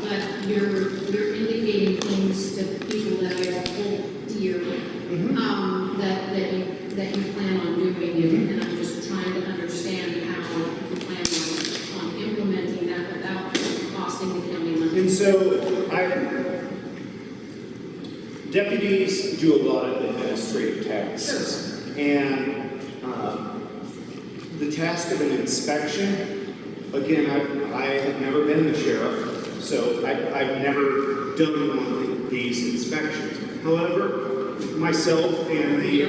but you're indicating things to people that I hold dear, that you plan on doing, and I'm just trying to understand how you plan on implementing that without costing the county money. And so, deputies do a lot of administrative tasks. And the task of an inspection, again, I have never been the sheriff, so I've never done one of these inspections. However, myself and the,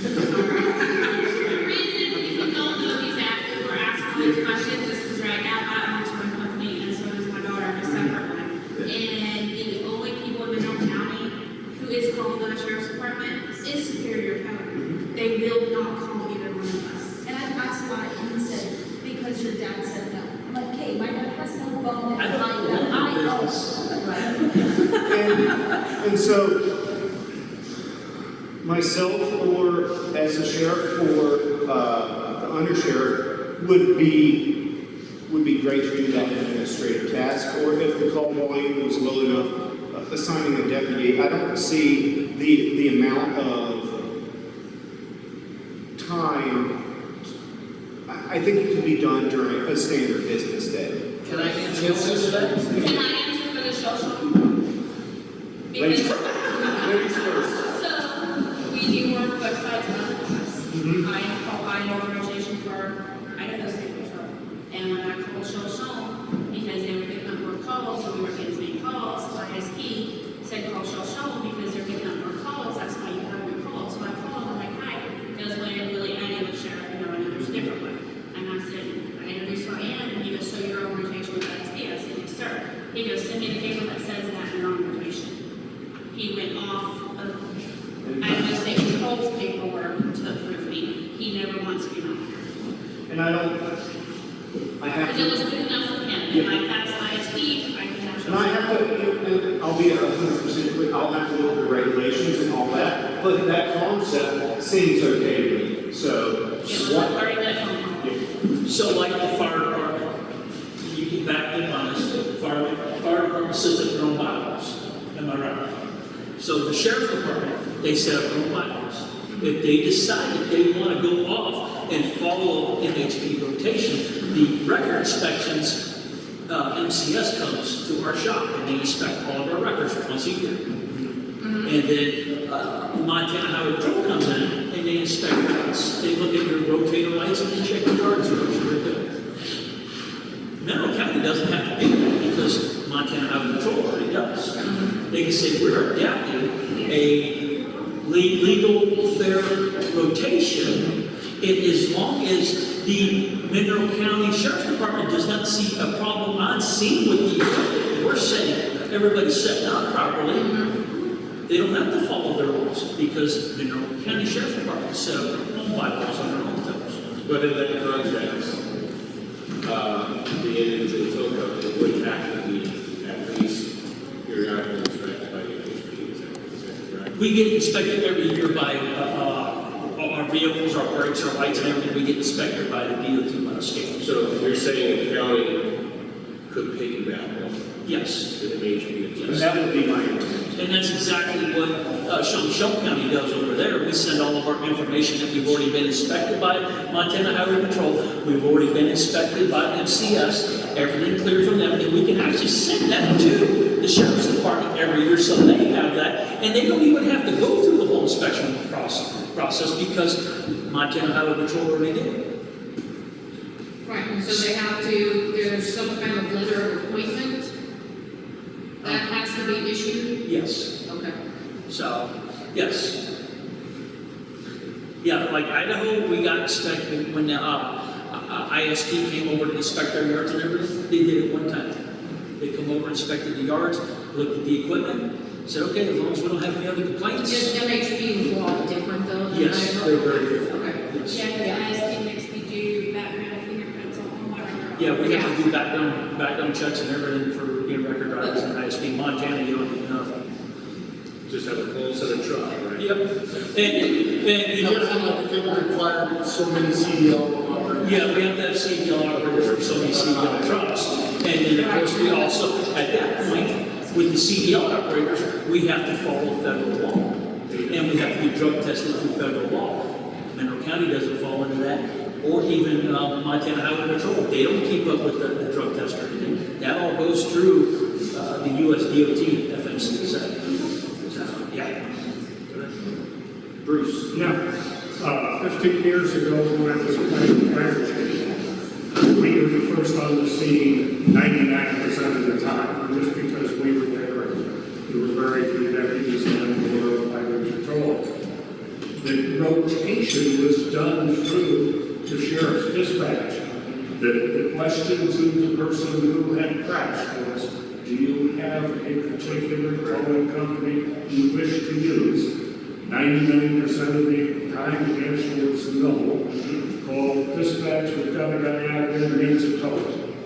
The reason, if you don't know these actors, we're asking these questions is because right now I own a towing company and so does my daughter, a separate one. And the only people in Mineral County who is called the sheriff's department is Superior County. They will not call either one of us. And I asked why, and he said, because your dad said no. I'm like, okay, my dad has no bone in my that I know. and so, myself or as a sheriff or the undersheriff would be great to do that administrative task, or if the call volume was low enough, assigning a deputy. I don't see the amount of time. I think it can be done during a standard business day. Can I answer that? Can I answer for the social? Ladies Because, Ladies first. so, we do work websites and other things. I am an organization for Idaho State Patrol. And when I called Shoshone, because they were picking up more calls, so we were getting as many calls, so ISP said call Shoshone because they're picking up more calls, that's why you have your call. So I called, I'm like, hi, does Willie, I know the sheriff, I know there's a different one. And I said, I introduced who I am, and he goes, so your organization with ISP? I said, yes, sir. He goes, send me the paper that says that in your organization. He went off of Idaho State Patrol's paperwork to approve me. He never once came out. And I have Because it was to, good enough for him. If I pass ISP, I can have. and I have to, I'll be 100% clear, I'll have to look at the regulations and all that, but that concept seems okay to me, so. It was a 30-minute phone call. So like the fire department, you can back them on us, the fire department sets up their own bylaws, am I right? So the sheriff's department, they set up their own bylaws. If they decide that they want to go off and follow MHP rotation, the record inspections, MCS comes to our shop and they inspect all of our records once a year. And then Montana Highway Patrol comes in and they inspect us. They look at your rotator lights and they check the yards to make sure they're good. Mineral County doesn't have to do that because Montana Highway Patrol already does. They can say we're adapting a legal, fair rotation, and as long as the Mineral County Sheriff's Department does not see a problem on scene with the equipment, we're setting, everybody's setting up properly, they don't have to follow their rules because Mineral County Sheriff's Department set up their own bylaws on their own terms. But in that context, the individual tow company would have to be at least periodically inspected by the HPD, is that correct? We get inspected every year by our vehicles, our brakes, our lights, and everything. We get inspected by the DOT on a scale. So you're saying the county could piggyback on Yes. the HPD? And that would be my intent. And that's exactly what Shoshone County does over there. We send all of our information that we've already been inspected by Montana Highway Patrol. We've already been inspected by MCS. Everything cleared from them. And we can actually send that to the Sheriff's Department every year so they have that. And they don't even have to go through the whole inspection process because Montana Highway Patrol already did it. Right, and so they have to, there's some kind of letter of appointment that has to be issued? Yes. Okay. So, yes. Yeah, like Idaho, we got inspected when the ISP came over to inspect our yards and everything. They did it one time. They come over, inspected the yards, looked at the equipment, said, okay, as long as we don't have any other complaints. Just MHP was they're very different. Okay. Yes. Yeah, because ISP makes me do background fingerprints on whatever. Yeah, we have to do background checks and everything for being record drivers in ISP. Montana, you don't need nothing. Just have a full set of truck, right? Yep. And you Everything know, like it required so many CDL operators. yeah, we have to have CDL operators for so many CDL trucks. And then, of course, we also, at that point, with the CDL operators, we have to follow federal law. And we have to be drug tested through federal law. Monroe County doesn't fall into that, or even Montana Highway Patrol. They don't keep up with the drug test or anything. That all goes through the US DOT FMC. So, yeah. Bruce? Yeah. 15 years ago, when I was playing fire chief, we were the first on the scene 99% of the time, just because we were there. There were very few deputies in the highway patrol. The rotation was done through the sheriff's dispatch. The question to the person who had crashed was, do you have a particular towing company you wish to use? 99% of the time, the answer was no. Call dispatch, we've got a guy out there who needs a tow.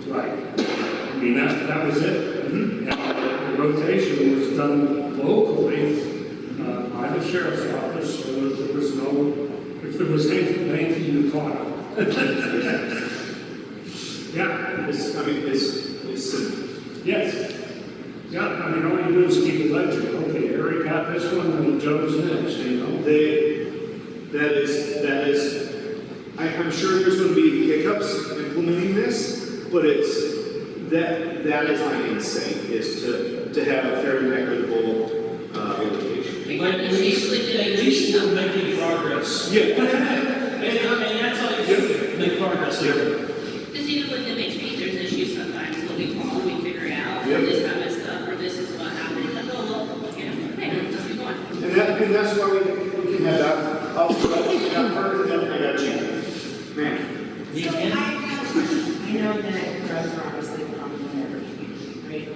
Right. I mean, that was it. And the rotation was done locally by the sheriff's office, so that there was no, if there was anything you caught it. Yeah. It's simple. Yes. Yeah, I mean, all you do is keep a ledger. Okay, Eric got this one, and Joe's next, you know? I'm sure there's going to be hiccups implementing this, but that is my instinct, is to have a fair and equitable allocation. But at least we're making progress. Yeah. And that's how you do make progress here. Because even with MHP, there's issues sometimes when we call and we figure out, Yep. this got messed up, or this is what happened, like, oh, well, look at it, hey, let's keep going. And that's why we can have that. I'll and then I got you. Man. So I have a question. I know that drugs are obviously a problem in every community, right?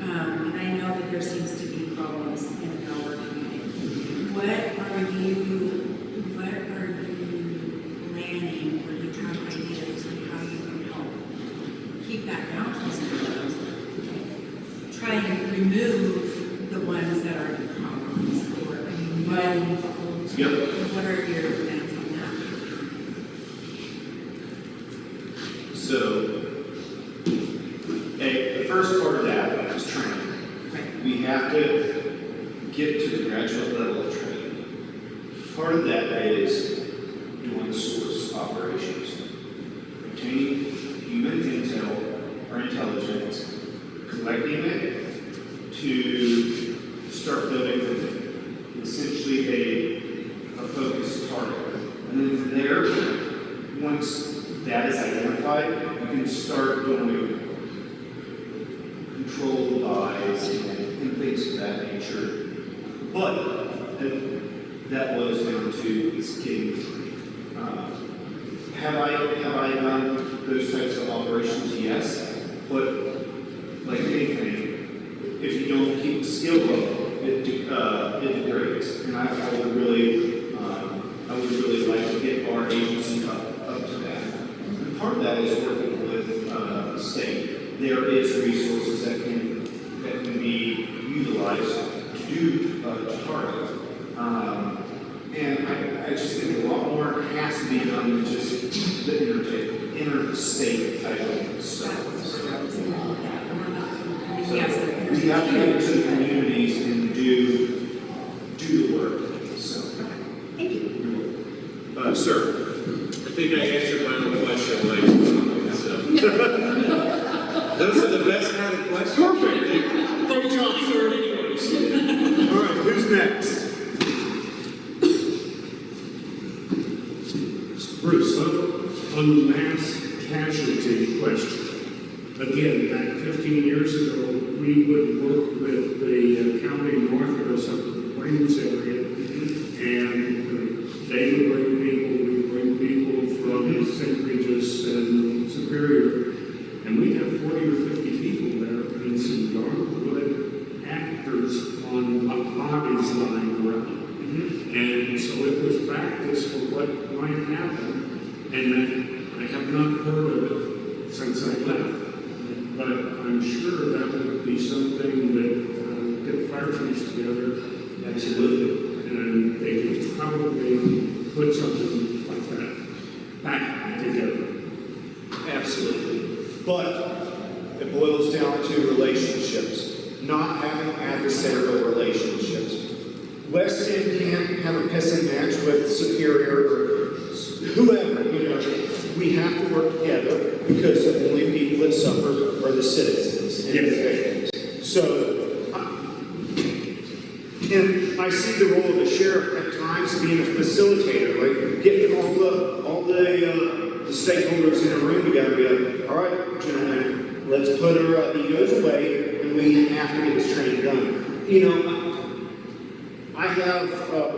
And I know that there seems to be problems in our community. What are you planning, or do you have ideas on how you can help keep that down? Try and remove the ones that are problems, or, I mean, what are your plans on that? So, the first part of that is training. Right. We have to get to the graduate level of training. Part of that is doing source operations, obtaining human intel or intelligence, collecting it to start building essentially a focused target. And then from there, once that is identified, you can start doing controlled buys and things of that nature. But that boils down to is getting free. Have I done those types of operations? Yes. But like anything, if you don't keep the skill up, it degrades. And I would really like to get our agency up to that. And part of that is working with the state. There is resources that can be utilized to do target. And I just think a lot more has to be done than just the interstate type of stuff. So we have to go to the communities and do the work. So, Thank you. sir. I think I answered my own question last time, so. Those are the best kind of questions. Perfect. But you're on third anyways. All right, who's next? Bruce, on the mass casualty question. Again, back 15 years ago, we would work with the county north of us up in the Plains area, and they would bring people, we bring people from St. Regis and Superior, and we'd have 40 or 50 people there, and some darn good actors on bodies lying around. And And so it was practice for what might happen, and I have not heard of it since I left. But I'm sure that would be something that get the fire chiefs together. Absolutely. And they could probably put something like that back together. Absolutely. But it boils down to relationships, not having adversarial relationships. West End can't have a pissing match with Superior or whoever, you know. We have to work together because the only people that suffer are the citizens and individuals. So, and I see the role of the sheriff at times being a facilitator, like getting all the stakeholders in a room together and be like, all right, gentlemen, let's put our egos away and we have to get this training done. You know, I have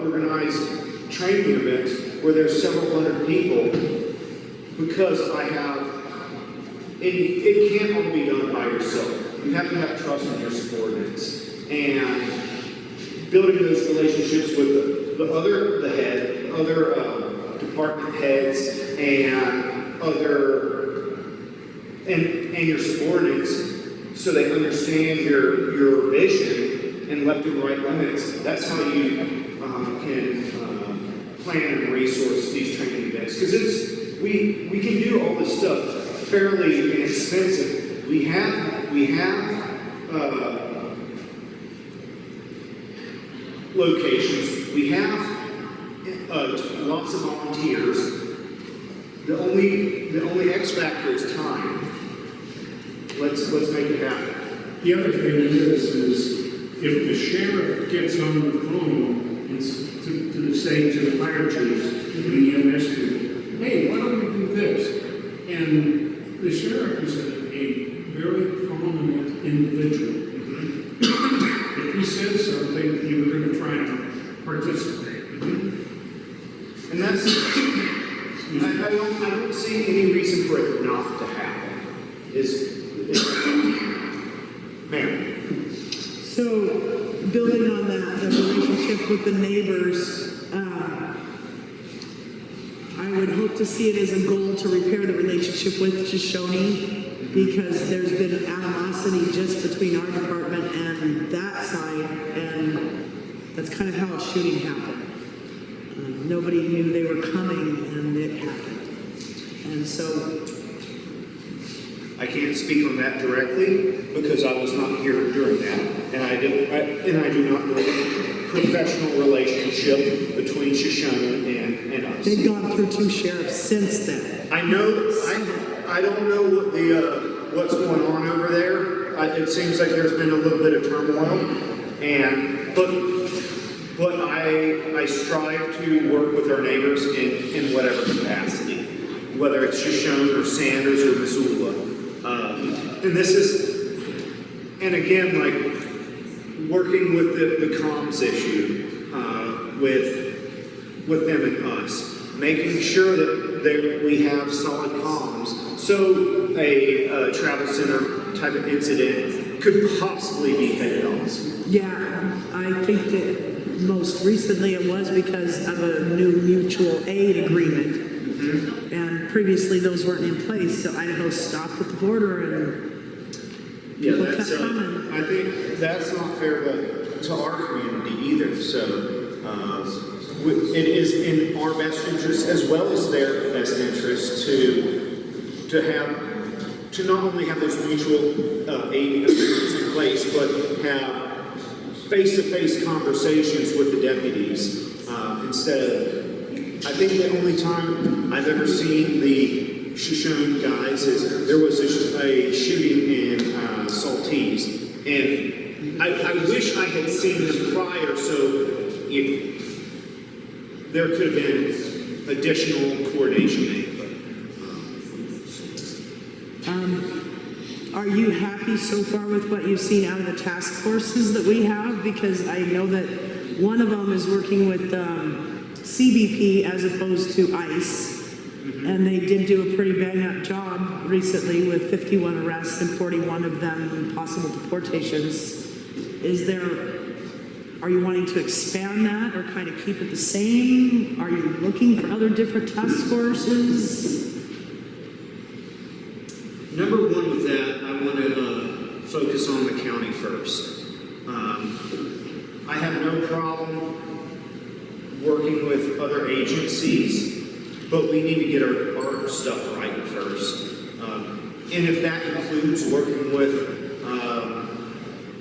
organized training events where there's several hundred people because I have, it can't all be done by yourself. You have to have trust in your subordinates. And building those relationships with the head, other department heads, and and your subordinates, so they understand your vision and left and right limits. That's how you can plan and resource these training events. Because we can do all this stuff fairly inexpensive. We have locations. We have lots of volunteers. The only X factor is time. Let's make it happen. The other thing is if the sheriff gets on the phone and to say to the fire chiefs, to the EMS people, hey, why don't we do this? And the sheriff is a very prominent individual. If he says something, you're going to try and participate. And that's, I don't see any reason for it not to happen. Ma'am. So, building on that, the relationship with the neighbors, I would hope to see it as a goal to repair the relationship with Shoshone, because there's been animosity just between our department and that side, and that's kind of how a shooting happened. Nobody knew they were coming, and it happened. And so, I can't speak on that directly because I was not here during that, and I do not know the professional relationship between Shoshone and us. they've gone through 2 sheriffs since then. I know. I don't know what what's going on over there. It seems like there's been a little bit of turmoil, but I strive to work with our neighbors in whatever capacity, whether it's Shoshone or Sanders or Missoula. And this is, and again, like working with the comms issue with them and us, making sure that we have solid comms. So a travel center type of incident could possibly be headed off. Yeah, I think that most recently it was because of a new mutual aid agreement. Mm-hmm. And previously those weren't in place, so Idaho stopped at the border and people kept coming. I think that's not fair to our community either. So it is in our best interest as well as their best interest to not only have those mutual aid agreements in place, but have face-to-face conversations with the deputies instead of. I think the only time I've ever seen the Shoshone guys is there was a shooting in Saltese, and I wish I had seen them prior, so there could have been additional coordination made. Are you happy so far with what you've seen out of the task forces that we have? Because I know that one of them is working with CBP as opposed to ICE, and they did do a pretty bang-up job recently with 51 arrests and 41 of them possible deportations. Is there Are you wanting to expand that or kind of keep it the same? Are you looking for other different task forces? Number one with that, I want to focus on the county first. I have no problem working with other agencies, but we need to get our stuff right first. And if that includes working with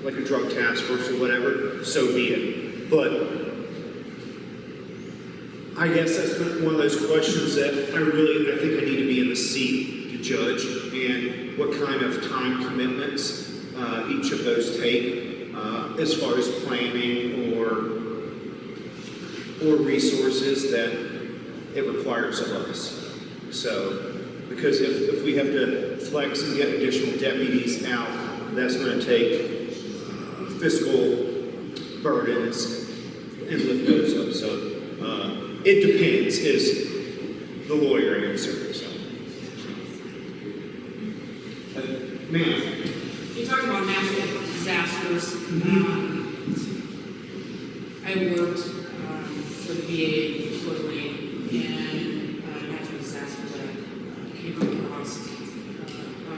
like a drug task force or whatever, so be it. But I guess that's one of those questions that I think I need to be in the seat to judge, and what kind of time commitments each of those take as far as planning or resources that it requires of us. So, because if we have to flex and get additional deputies out, that's going to take fiscal burdens and lift those up. So it depends is the lawyer answer. So. Ma'am. You talked about natural disasters. I worked for the VA in Fort Wayne, and natural disasters that came across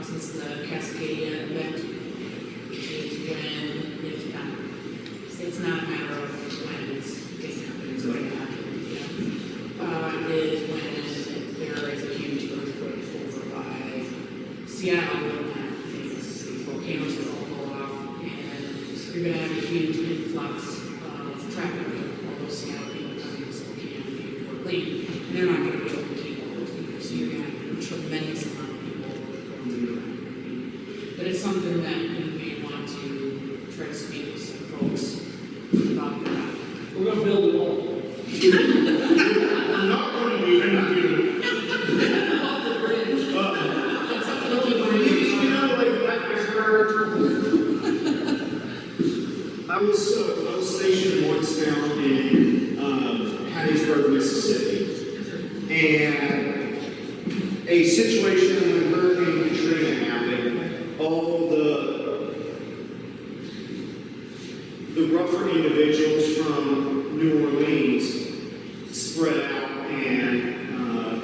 since the Cascadia event is when it's not a matter of when it's happening, it's going to happen. Is when there is a huge earthquake over by Seattle, and these volcanoes will all go off, and you're going to have a huge influx of traffic of all those Seattle people coming to this volcano in Fort Wayne, and they're not going to be able to keep all those people, so you're going to have a tremendous amount of people going through that. But it's something that you may want to try to speak with some folks about that. We're gonna build a wall. I'm not going to do anything. I was stationed once down in Hattiesburg, Mississippi, and a situation when Hurricane Katrina happened, all the rougher individuals from New Orleans spread out and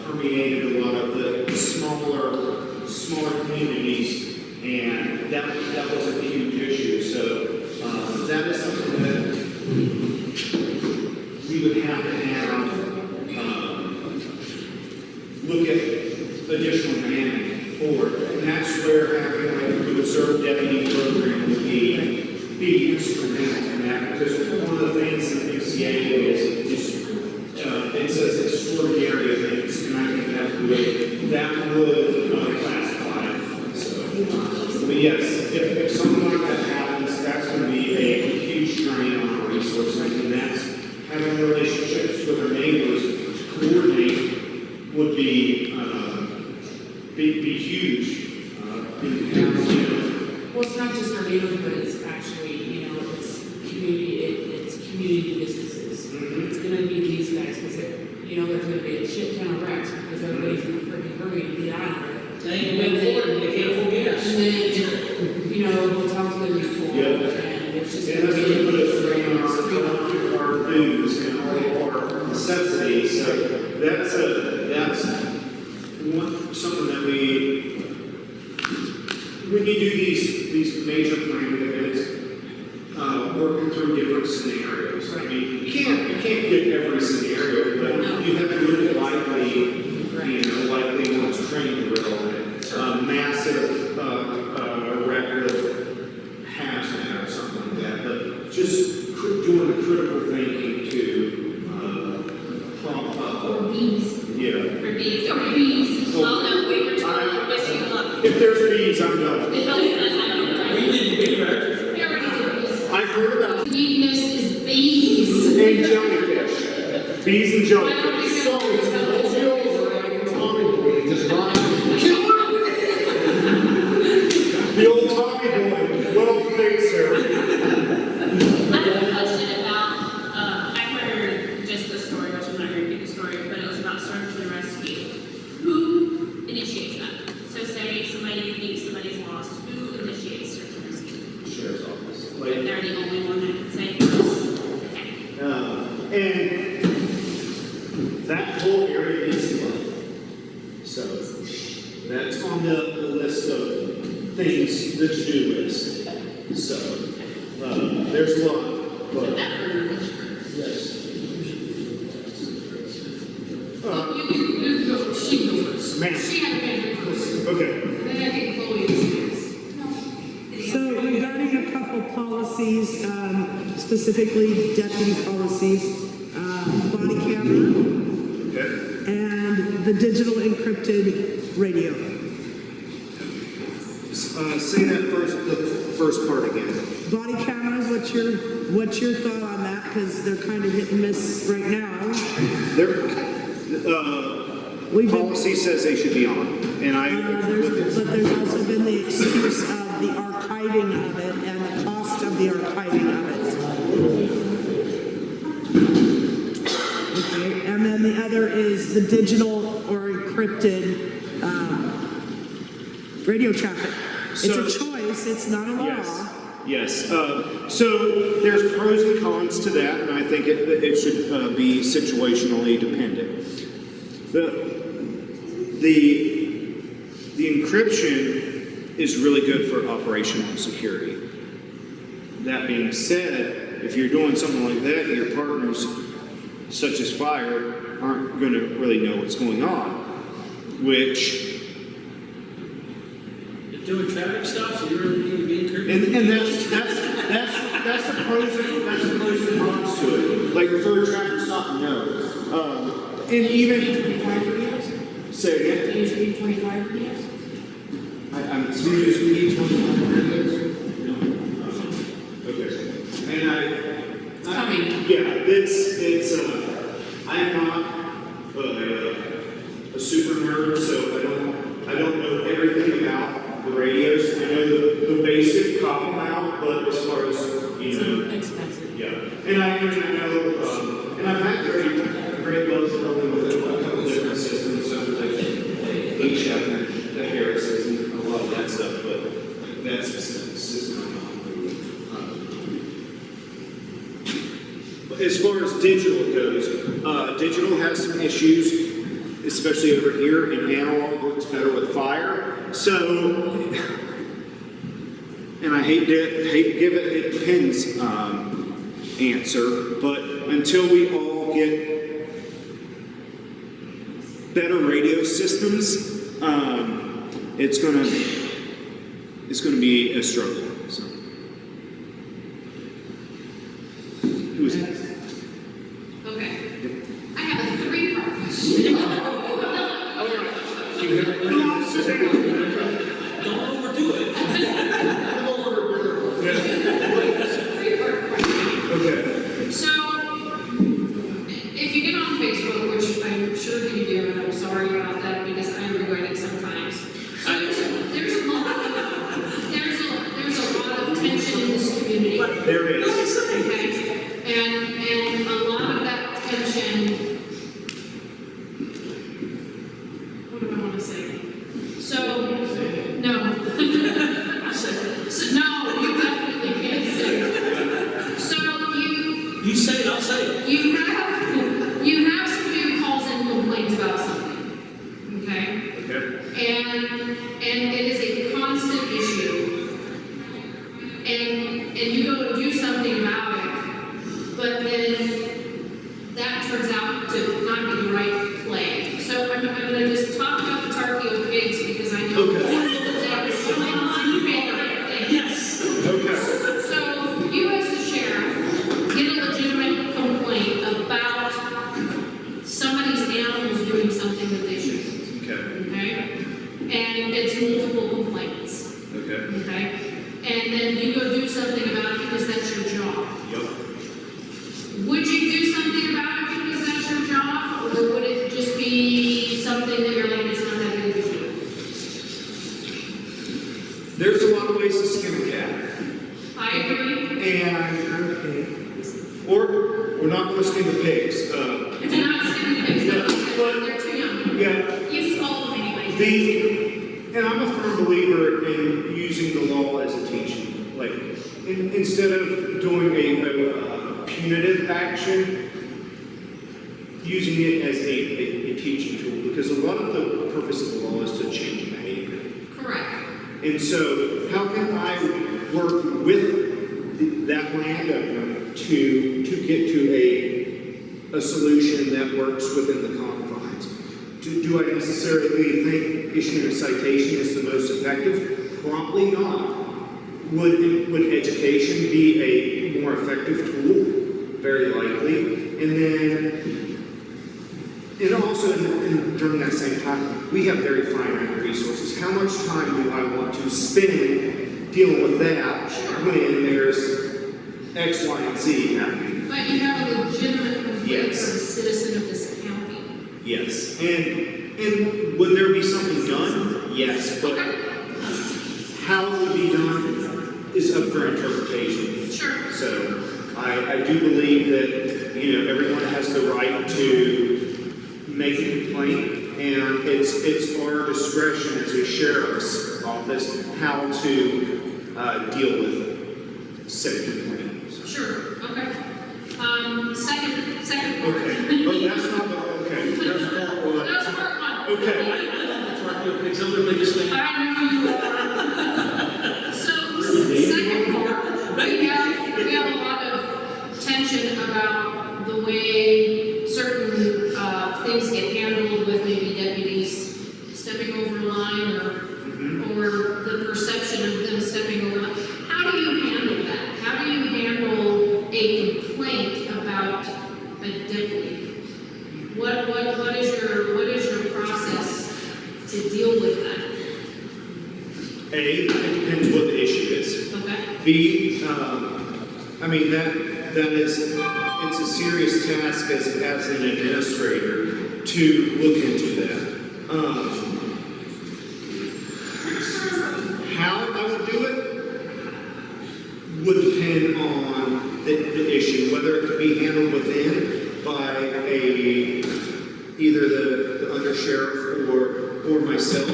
permeated a lot of the smaller communities, and that was a huge issue. So that is something that we would have to have look at additional manning for it, and that's where having like the reserve deputy program would be instrumental in that, because one of the things that MCA is it says extraordinary events, and I think that would classify it. So, but yes, if something like that happens, that's going to be a huge strain on our resources, and that's having relationships with our neighbors to coordinate would be huge. Well, it's not just our neighbors, but it's actually, it's community businesses. Mm-hmm. It's gonna be these guys, because, there's gonna be a shit ton of wrecks, because everybody's in a freaking hurry to get out of there. They ain't gonna afford it, they can't afford gas. And then, the hotel's gonna be full, and it's just And gonna that's going to put a be. strain on our foods and all of our necessities. So that's something that when you do these major planning events, working through different scenarios. I mean, you can't get every scenario, but you have to look at likely one's training drill, massive wreck of hazmat or something like that. But just doing the critical thinking to prompt up. Or bees. Yeah. For bees, or bees. Well, no, we were told, wish you luck. If there's bees, I'm done. We did the big record. We already did bees. I've heard about Weakness is bees. and jellyfish. Bees and jellyfish. So it's roll over like a Tommy boy, just run out. Kill her! The old Tommy boy. Well played, sir. I have a question about, I heard just the story, which I'm not going to repeat the story, but it was about search and rescue. Who initiates that? So say somebody thinks somebody's lost, who initiates search and rescue? Sheriff's office. If they're the only one that can say this? that whole area needs to run. So that's on the list of things, the to-do list. So there's a lot, but yes. You go, she go first. Ma'am. She had to go first. Okay. Then I think Chloe is next. So regarding a couple policies, specifically deputy policies, body camera Okay. and the digital encrypted radio. Say that the first part again. Body cameras, what's your thought on that? Because they're kind of hit and miss right now. We've been, Policy says they should be on, and I. but there's also been the excuse of the archiving of it and the cost of the archiving of it. Okay, and then the other is the digital or encrypted radio traffic. It's a choice, it's not a law. Yes. So there's pros and cons to that, and I think it should be situationally dependent. The encryption is really good for operational security. That being said, if you're doing something like that, your partners, such as fire, aren't going to really know what's going on, which. Doing traffic stops, so you really need to be encrypted. And that's the pros and cons to it. Like for a traffic stop, no. And even 25 radios? say again. Do you speed 25 radios? I'm speed 25 radios. Okay. And It's coming. yeah, it's I am not a super nerd, so I don't know everything about the radios. I know the basic cop them out, but as far as Expensive. yeah, and I know, and I've had great loves building with a couple different systems, so like HF and the Harris's and a lot of that stuff, but that specific system I'm not But as far as digital goes, digital has some issues, especially over here, and analog works better with fire. So, and I hate to give it depends answer, but until we all get better radio systems, it's gonna be a struggle. So, who is next? Okay. I have a three-part question. Don't overdo it. Three-part question. Okay. So, if you get on Facebook, which I'm sure that you do, and I'm sorry about that because I regret it sometimes. So there's a lot of tension in this community. There is. Okay, and a lot of that tension. What do I want to say? So, no. So, no, you definitely can't say it. So You say it, I'll say it. you have somebody who calls in complaints about something, okay? Okay. And it is a constant issue. And you go to do something about it, but then that turns out to not be the right play. So I'm gonna just talk about the Tarkio pigs because I know that is someone's favorite thing. Yes. Okay. So you as the sheriff get a legitimate complaint about somebody's animals doing something that they shouldn't, okay? And it's multiple complaints, Okay. okay? And then you go do something about it because that's your job. Yep. Would you do something about it because that's your job? Or would it just be something that you're like, it's not that big of a deal? There's a lot of ways to skin a cat. I agree. And, or we're not going to skin the pigs. Do not send the pigs, they're too young. Yeah. You scold them anyway. And I'm a firm believer in using the law as a teaching. Like, instead of doing a punitive action, using it as a teaching tool, because a lot of the purpose of the law is to change behavior. Correct. And so, how can I work with that landowner to get to a solution that works within the confines? Do I necessarily think issuing a citation is the most effective? Probably not. Would education be a more effective tool? Very likely. And then, and also during that same time, we have very finite resources. How much time do I want to spend dealing with that when there's X, Y, and Z happening? But you have a legitimate complaint Yes. from a citizen of this county. Yes. And would there be something done? Yes. But how it would be done is up for interpretation. Sure. So I do believe that, you know, everyone has the right to make a complaint, and it's our discretion as a sheriff's office how to deal with said complaints. Sure, okay. Second part. Okay. Oh, that's not the, okay. That's part one. That's part one. Okay. Because I'm gonna make this thing. I know you are. So, second part, we have a lot of tension about the way certain things get handled with maybe deputies stepping over a line or the perception of them stepping over a line. How do you handle that? How do you handle a complaint about a deputy? What is your process to deal with that? A, it depends what the issue is. Okay. B, I mean, that is, it's a serious task as an administrator to look into that. How I would do it would depend on the issue, whether it could be handled within by either the undersheriff or myself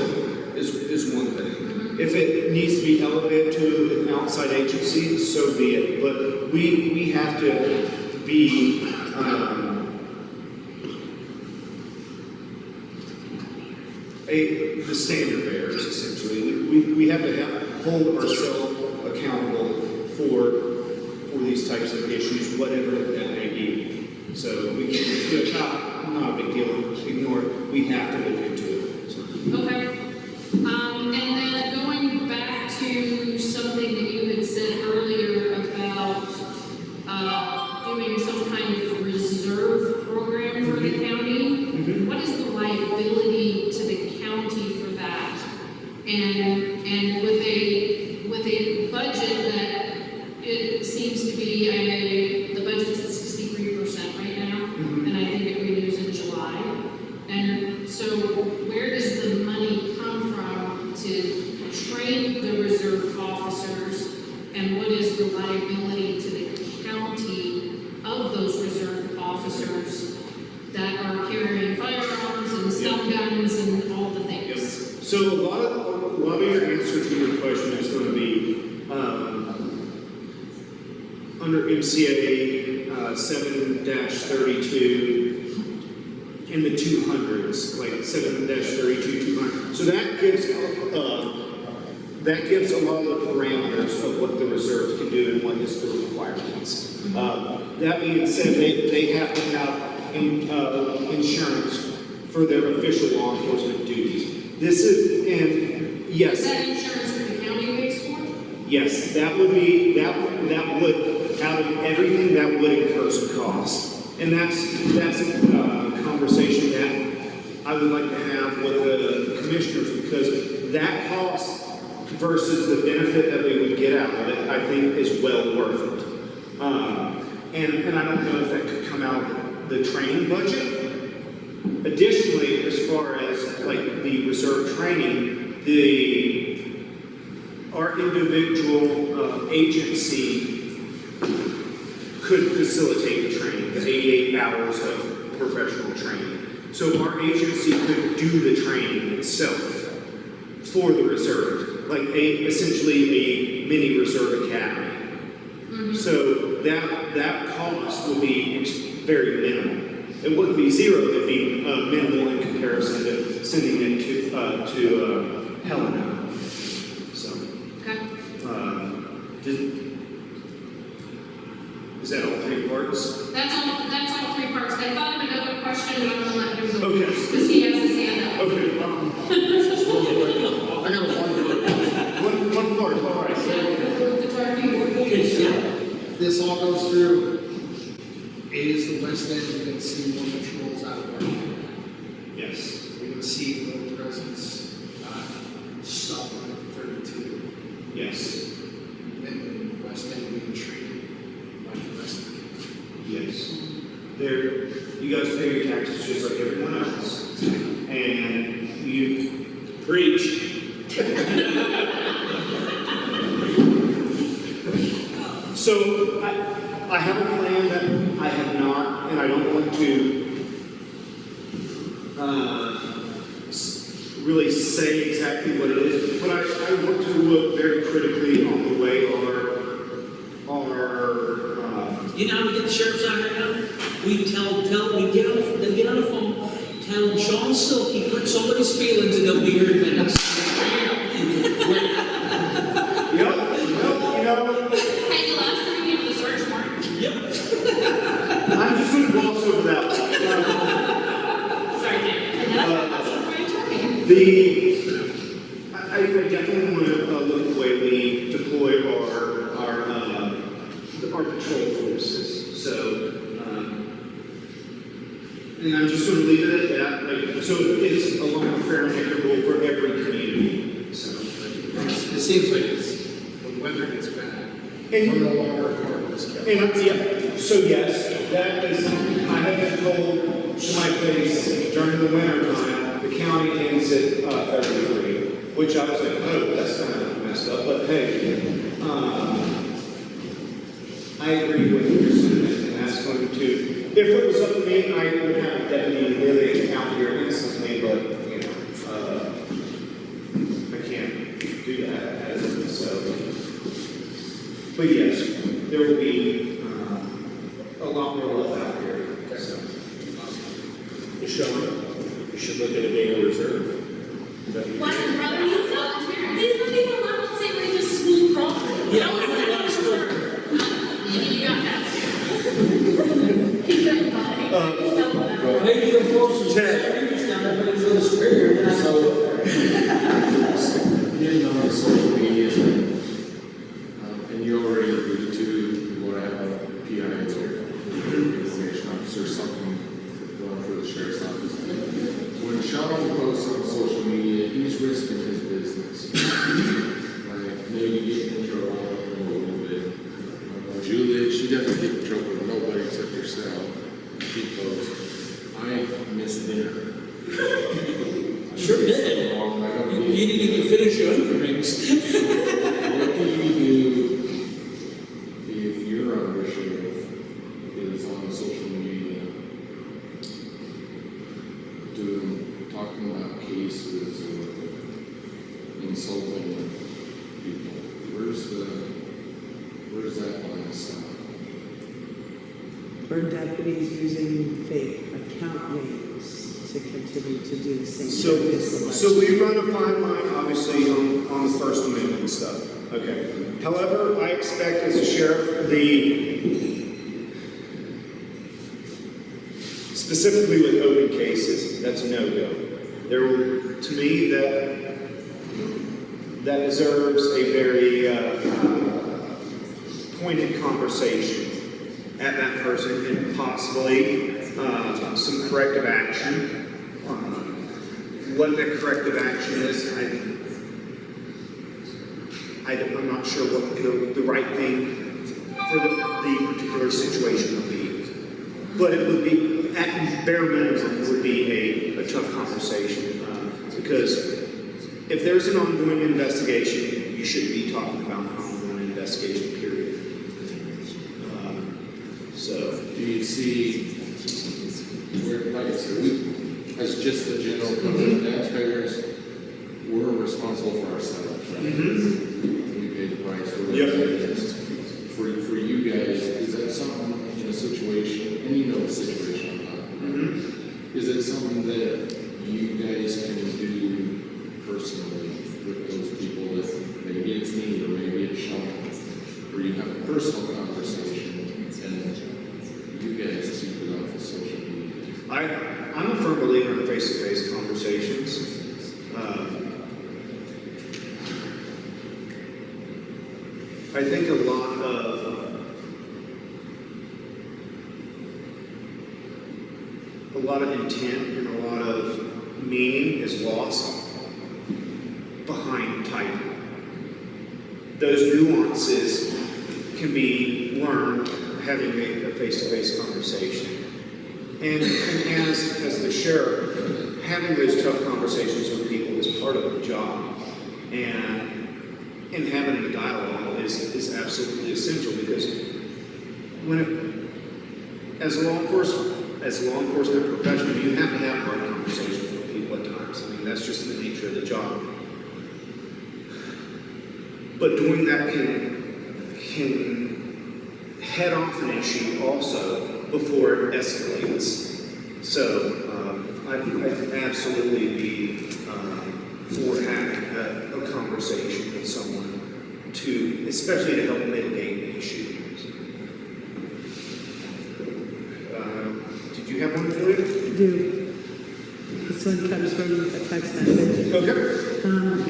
is one thing. If it needs to be elevated to an outside agency, so be it. But we have to be the standard bearers, essentially. We have to hold ourselves accountable for these types of issues, whatever that may be. So we can't do a chop, not a big deal, ignore it. We have to look into it. So. Okay. And then going back to something that you had said earlier about doing some kind of reserve program for the county, what is the liability to the county for that? And with a budget that it seems to be the budget's at 63% right now, and I think it renews in July. And so where does the money come from to train the reserve officers, and what is the liability to the county of those reserve officers that are carrying firearms and stun guns and all the things? So a lot of your answer to your question is going to be under MCA 7-32 in the 200s, like 7-32 200. So that gives a lot of the parameters of what the reserve can do and what is the requirements. That being said, they have to have insurance for their official law enforcement duties. This is, and yes. Is that insurance that the county pays for? Yes, that would, out of everything, that would incur some costs. And that's a conversation that I would like to have with the commissioners, because that cost versus the benefit that we would get out of it, I think is well worth it. And I don't know if that could come out of the training budget. Additionally, as far as like the reserve training, our individual agency could facilitate the training, the 88 hours of professional training. So our agency could do the training itself for the reserve, like essentially a mini reserve academy. So that cost will be very minimal. it wouldn't be zero, it'd be minimal in comparison to sending it to Helena. So, Okay. is that all three parts? That's all three parts. I thought of another question, but I'm gonna let him go Okay. first, because he has his hand up. Okay. I got One part, all right. The target board. If this all goes through, is the West End, you're gonna see more patrols out of work. Yes. You're gonna see more presence, stop line 32, Yes. and the West End being treated like the rest of the country. Yes. You guys pay your taxes just like everyone else. And you Preach. So I have a plan that I have not, and I don't want to really say exactly what it is, but I want to look very critically on the way You know how we get the sheriff's out right now? We we get on the phone, tell Sean Silky, hurt somebody's feelings and they'll be here in minutes. Yep. Hey, the last time you gave the search warrant. Yep. I'm just going to gloss over that one. Sorry, Jim. I definitely want to look at the way we deploy our patrol forces. So, and I'm just going to leave it at that. So it's along the fair and equitable for every community. So, It seems like when weather gets bad, we're no longer a part of this county. and so yes, that is, I have been told to my face during the winter time, the county ends at 33, which I was like, oh, that's kind of messed up, but hey, I agree with your sentiment, and that's going to, if it was up to me, I would have a deputy living out here instantly, but, you know, I can't do that as it is, so. But yes, there will be a lot more love out here, so. Michelle, you should look at a day of reserve. Why, brother, he's not even allowed to say we're just school property. Yeah, I think a lot of school. You got that. He's like, bye. Maybe you're close to 10. Just down there, but it's a little square. Getting on social media, and you already alluded to what I have a PI information officer, something going for the sheriff's office. When Sean posts on social media, he's risking his business. Like, maybe getting in trouble a little bit. Juliet, she doesn't get in trouble with nobody except herself. She posts, I miss dinner. Sure did. You didn't even finish your underlings. What do you do if your undersheriff is on social media talking about cases or insulting people? Where's that line stop? Or deputies using fake account names to continue to do the same. So we run a fine line, obviously, on the First Amendment stuff. Okay. However, I expect as a sheriff, specifically with open cases, that's a no-go. There will, to me, that deserves a very pointed conversation at that person and possibly some corrective action. What that corrective action is, I'm not sure what the right thing for the particular situation would be. But it would be, at bare minimum, would be a tough conversation. Because if there's an ongoing investigation, you shouldn't be talking about an ongoing investigation, period. So, Do you see, like I said, as just the general public taxpayers, we're responsible for ourselves, right? We pay the price for this. For you guys, is that something in a situation, and you know the situation I'm talking about, Is it something that you guys can do personally with those people that maybe it's me or maybe it's Sean, where you have a personal conversation and you guys keep it off of social media? I'm a firm believer in face-to-face conversations. I think a lot of intent and a lot of meaning is lost behind typing. Those nuances can be learned having a face-to-face conversation. And as the sheriff, having those tough conversations with people is part of the job. And having a dialogue is absolutely essential, because as a law enforcement professional, you have to have hard conversations with people at times. I mean, that's just the nature of the job. But doing that can head off an issue also before it escalates. So I'd absolutely be for having a conversation with someone especially to help mitigate issues. Did you have one for you? I do. This one comes from a text message. Okay.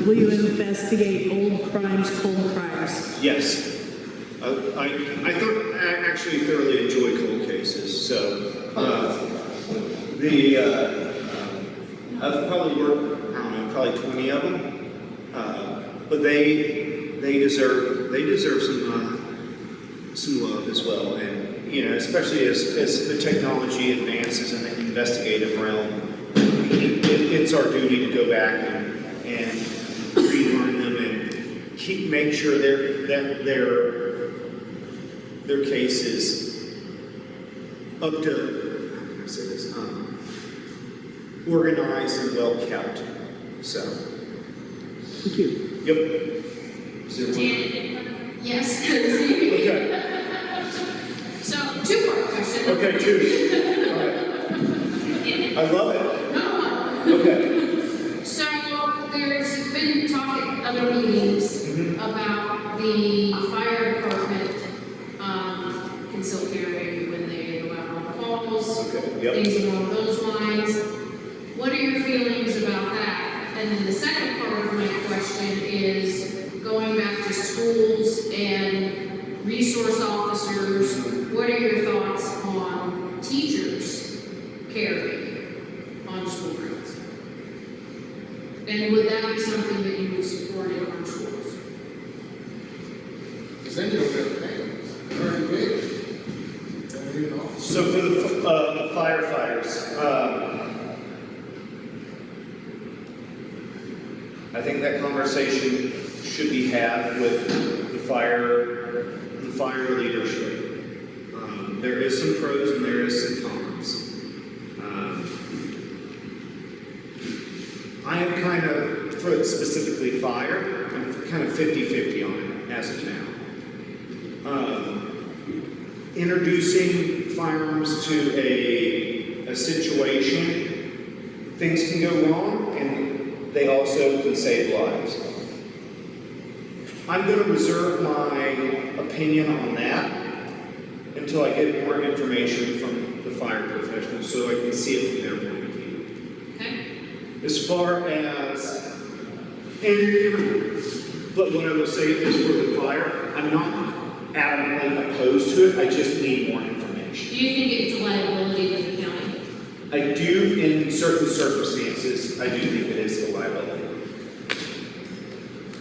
Will you investigate old crimes, cold crimes? Yes. I thought I actually thoroughly enjoy cold cases. So I've probably worked, I don't know, probably 20 of them. But they deserve some love as well. And especially as the technology advances in the investigative realm, it's our duty to go back and relearn them and make sure their case is up to, how can I say this, organized and well kept. So. Thank you. Yep. Yes. Okay. So, two-part question. Okay, choose. All right. I love it. No. Okay. So, there's been talk at other meetings about the fire department concealed carry when they go out on calls, Okay. Yep. things along those lines. What are your feelings about that? And then the second part of my question is going back to schools and resource officers. What are your thoughts on teachers carrying on school grounds? And would that be something that you would support in our schools? Because then you don't have to pay them. They're already paid. Don't need an officer. So for the firefighters, I think that conversation should be had with the fire leadership. There is some pros and there is some cons. I am kind of, for specifically fire, I'm kind of 50-50 on it as of now. Introducing firearms to a situation, things can go wrong, and they also can save lives. I'm going to reserve my opinion on that until I get more information from the fire professionals so I can see it from their point of view. Okay. As far as, but what I will say is for the fire, I'm not adamantly opposed to it, I just need more information. Do you think it's a liability of the county? I do, in certain circumstances, I do think it is a liability.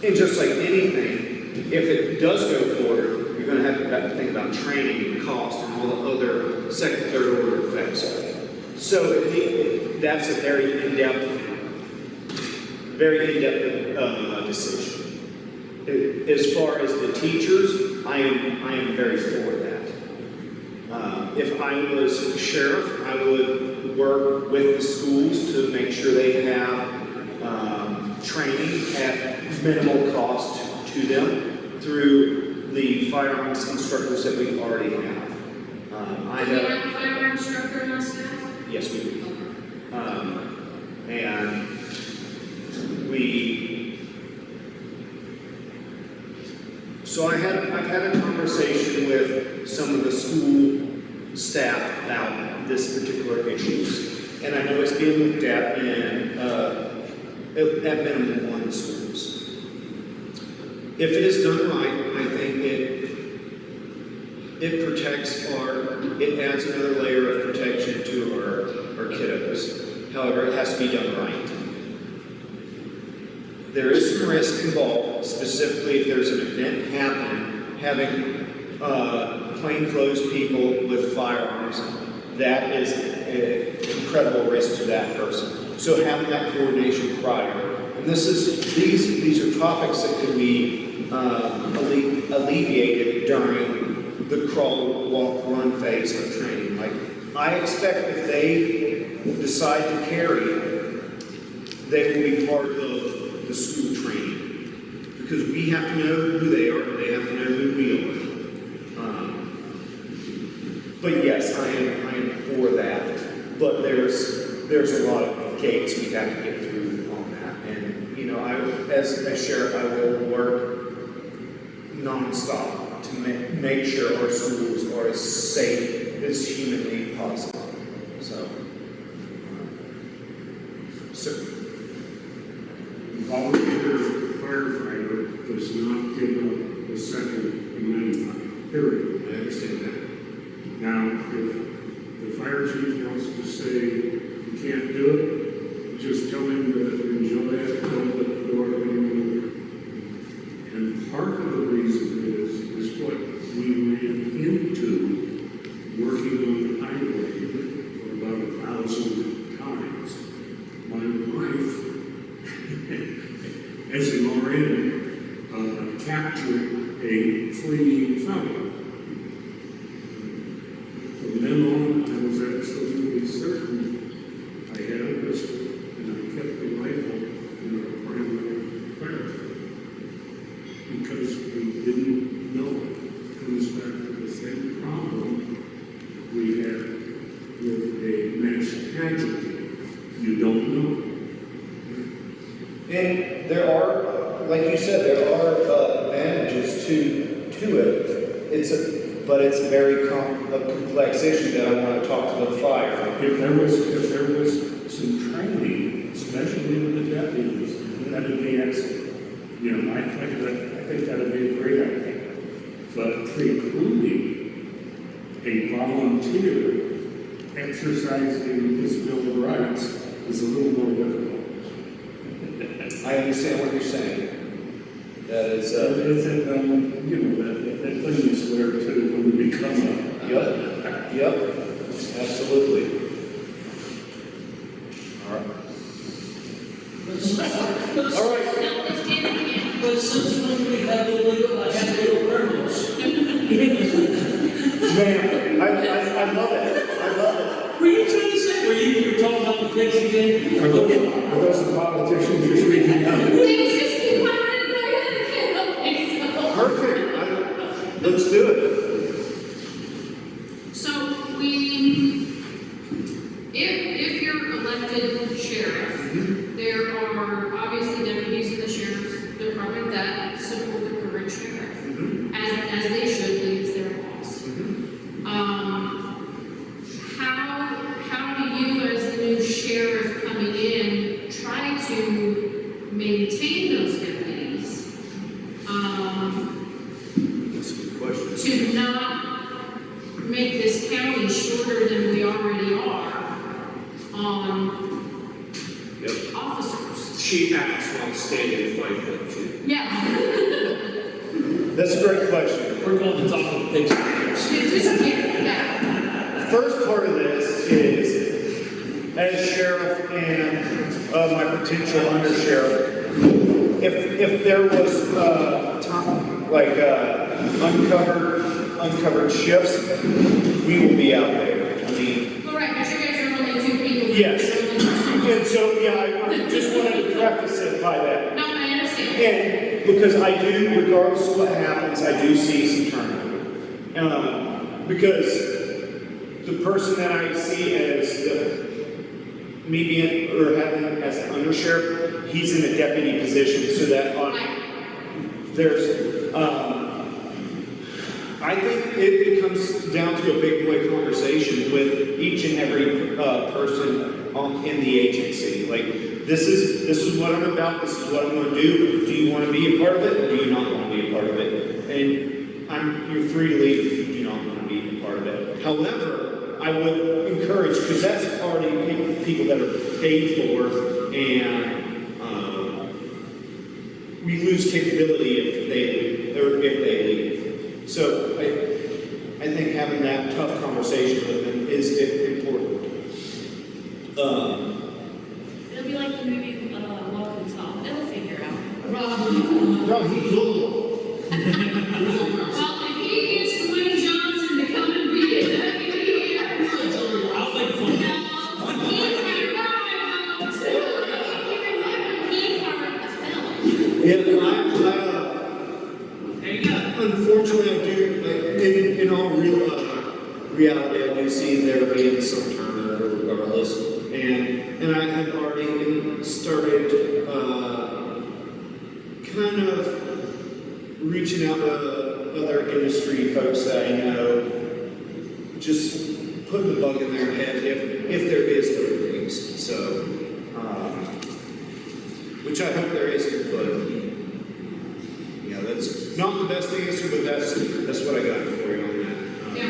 And just like anything, if it does go forward, you're going to have to think about training and cost and all the other second, third order effects. So that's a very in-depth decision. As far as the teachers, I am very for that. If I was sheriff, I would work with the schools to make sure they have training at minimal cost to them through the firearms instructors that we already have. Do you have a firearm instructor on staff? Yes, we do. So I've had a conversation with some of the school staff about this particular issues. And I know it's being looked at in, at minimum 1 schools. If it is done right, I think it protects it adds another layer of protection to our kiddos. However, it has to be done right. There is some risk involved, specifically if there's an event happening, having plainclothes people with firearms. That is an incredible risk to that person. So having that coordination prior, and these are topics that can be alleviated during the crawl, walk, run phase of training. Like, I expect if they decide to carry, they will be part of the school training. Because we have to know who they are, and they have to know who we are. But yes, I am for that. But there's a lot of gates we have to get through on that. And, you know, as sheriff, I will work nonstop to make sure our schools are as safe as humanly possible. So Volunteer firefighter does not give up the Second Amendment, period. I understand that. Now, if the fire chief wants to say you can't do it, just tell him to enjoy it, don't let the door anymore. And part of the reason is what we ran into working on the highway for about 1,000 times. My wife, as an RN, captured a fleeing fellow. From then on, I was absolutely certain I had a pistol, and I kept the rifle in our primary fire truck. Because we didn't know it. It comes back to the same problem we had with a mass casualty. You don't know. And there are, like you said, there are advantages to it. But it's a very complex issue that I want to talk to the fire. If there was some training, especially with the deputies, that'd be excellent. You know, I think that'd be a great idea. But precluding a volunteer exercising his Bill of Rights is a little more difficult. I understand what you're saying. That is, you know, that thing you swear to when we become a... Yep, absolutely. All right. All right. No, let's get it again. But since when we have illegal criminals? Man, I love it. I love it. Were you trying to say, you're talking about the pigs again? Are those the politicians you're speaking of? Things just keep popping in my head again. Okay, so. Perfect. Let's do it. So if you're elected sheriff, there are obviously deputies in the sheriff's department that support the current sheriff, as they should, because they're a boss. How do you, as the new sheriff coming in, try to maintain those deputies? That's a good question. To not make this county shorter than we already are on officers. She asked while standing 5 foot 2. Yeah. That's a great question. We're going to talk about pigs. Yeah. First part of this is, as sheriff and my potential undersheriff, if there was uncovered shifts, we will be out there. I mean, All right, but you guys are only 2 people. yes. And so, yeah, I just wanted to preface it by that. No, I understand. And because I do, regardless of what happens, I do see some turnover. Because the person that I see as me being, or having as an undersheriff, he's in a deputy position, so that there's, I think it comes down to a big boy conversation with each and every person in the agency. Like, this is what I'm about, this is what I'm going to do. Do you want to be a part of it, or do you not want to be a part of it? And you're free to leave if you do not want to be a part of it. However, I would encourage, because that's already people that are paid for, and we lose capability if they leave. So I think having that tough conversation with them is important. It'll be like the movie, Welcome to Tom. It'll figure out. Well, he's Well, if he gets Dwayne Johnson to come and be a deputy here, I'll make fun. he's gonna drive too. Even him, he part of the film. Yeah, There you go. unfortunately, I do, in all reality, I do see there being some turnover regardless. And I have already started kind of reaching out to other industry folks that I know, just putting the bug in their head if there is openings. So, which I hope there is, but yeah, that's not the best answer, but that's what I got for you on that. Yeah.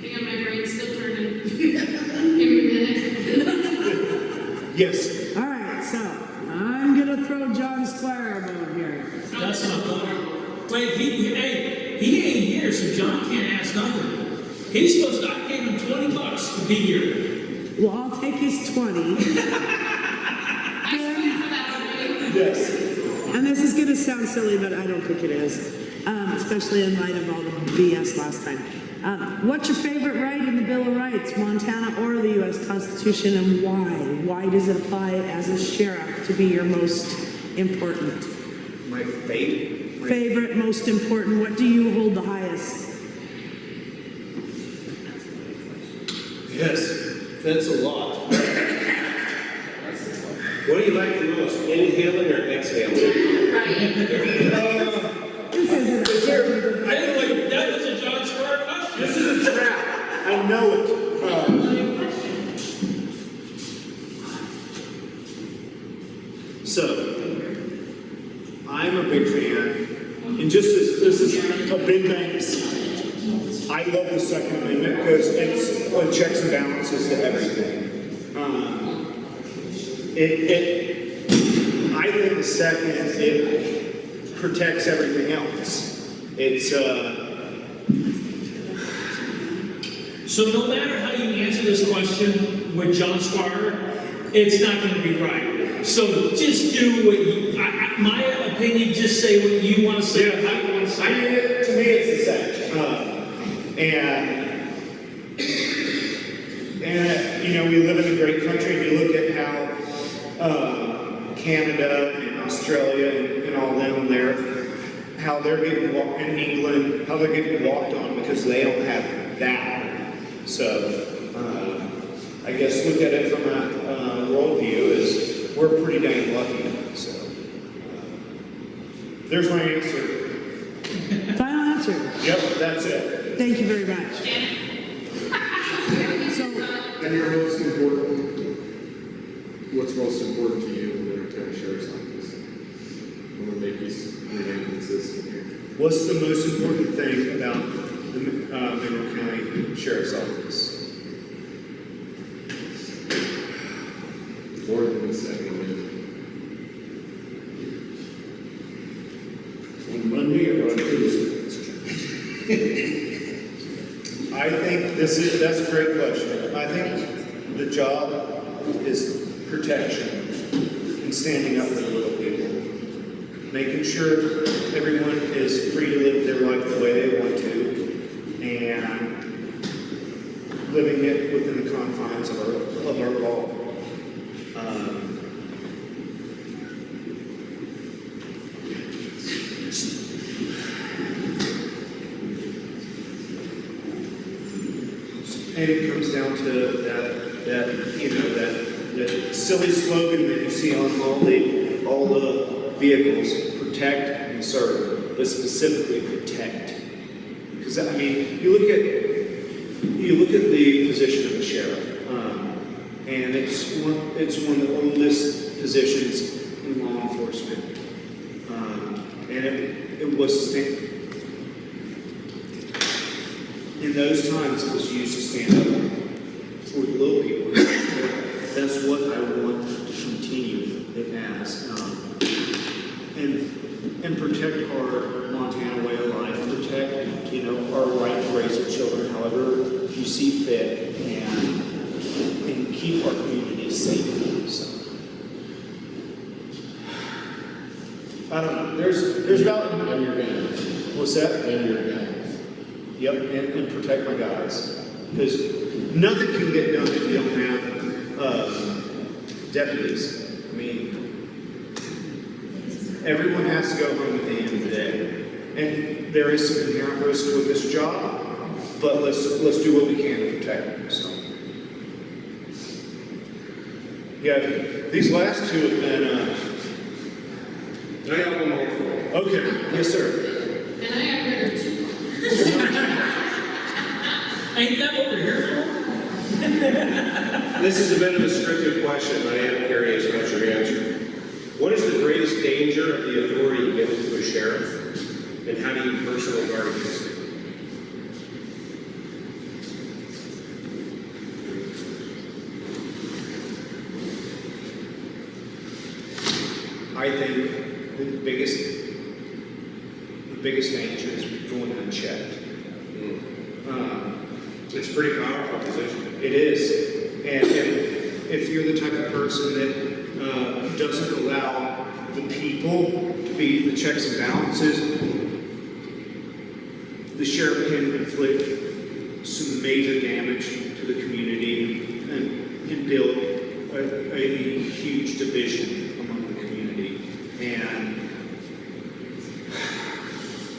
Hang on, my brain's still turning. Give me a minute. Yes. All right, so I'm gonna throw John Squire a bone here. That's not bad. Wait, he ain't here, so John can't ask nothing. He's supposed to, I gave him $20 to be here. Well, I'll take his 20. I screamed for that already. Yes. And this is gonna sound silly, but I don't think it is, especially in light of all the BS last time. What's your favorite right in the Bill of Rights, Montana or the U.S. Constitution, and why? Why does it apply as a sheriff to be your most important? My fate. Favorite, most important, what do you hold the highest? Yes, that's a lot. What do you like the most, inhaling or exhaling? This isn't a fair. Anyway, that was a John Squire question. This is a trap. I know it. So, I'm a big fan, and just as this is a big thanks, I love the Second Amendment because it's what checks and balances to everything. I think the second, it protects everything else. It's, So no matter how you answer this question with John Squire, it's not going to be right. So just do what you, my opinion, just say what you want to say, how you want to say it. to me, it's the same. And you know, we live in a great country. If you look at how Canada and Australia and all them there, how they're getting in England, how they're getting walked on because they don't have that. So I guess look at it from a worldview is we're pretty dang lucky. So there's my answer. Final answer. Yep, that's it. Thank you very much. And your most important, what's most important to you in the Mineral County Sheriff's Office? I want to make this remain consistent here. What's the most important thing about the Mineral County Sheriff's Office? More than the Second Amendment. On Monday or on Tuesday? I think that's a great question. I think the job is protection and standing up for the little people. Making sure everyone is free to live their life the way they want to and living it within the confines of our law. And it comes down to that silly slogan that you see on all the vehicles: protect and serve. but specifically protect. Because I mean, you look at the position of the sheriff, and it's one of the oldest positions in law enforcement, and it was in those times it was used to stand up for the little people. That's what I want to continue it as, and protect our Montana way of life, protect, our right to raise our children however you see fit, and keep our community safe. So, I don't know. There's about. And your guys. What's that? And your guys. Yep, and protect my guys, because nothing can get done if you don't have deputies. I mean, everyone has to go home at the end of the day, and there is some inherent risk with this job. But let's do what we can to protect them. So, yeah, these last two have been. Can I have one more for you? Okay, yes, sir. And I have heard two. Ain't that what we're here for? This is a bit of a scripted question, but I am curious about your answer. What is the greatest danger of the authority given to a sheriff, and how do you personally guard against it? I think the biggest danger is going unchecked. It's a pretty powerful position. It is, and if you're the type of person that doesn't allow the people to be the checks and balances, the sheriff can inflict some major damage to the community and build a huge division among the community. And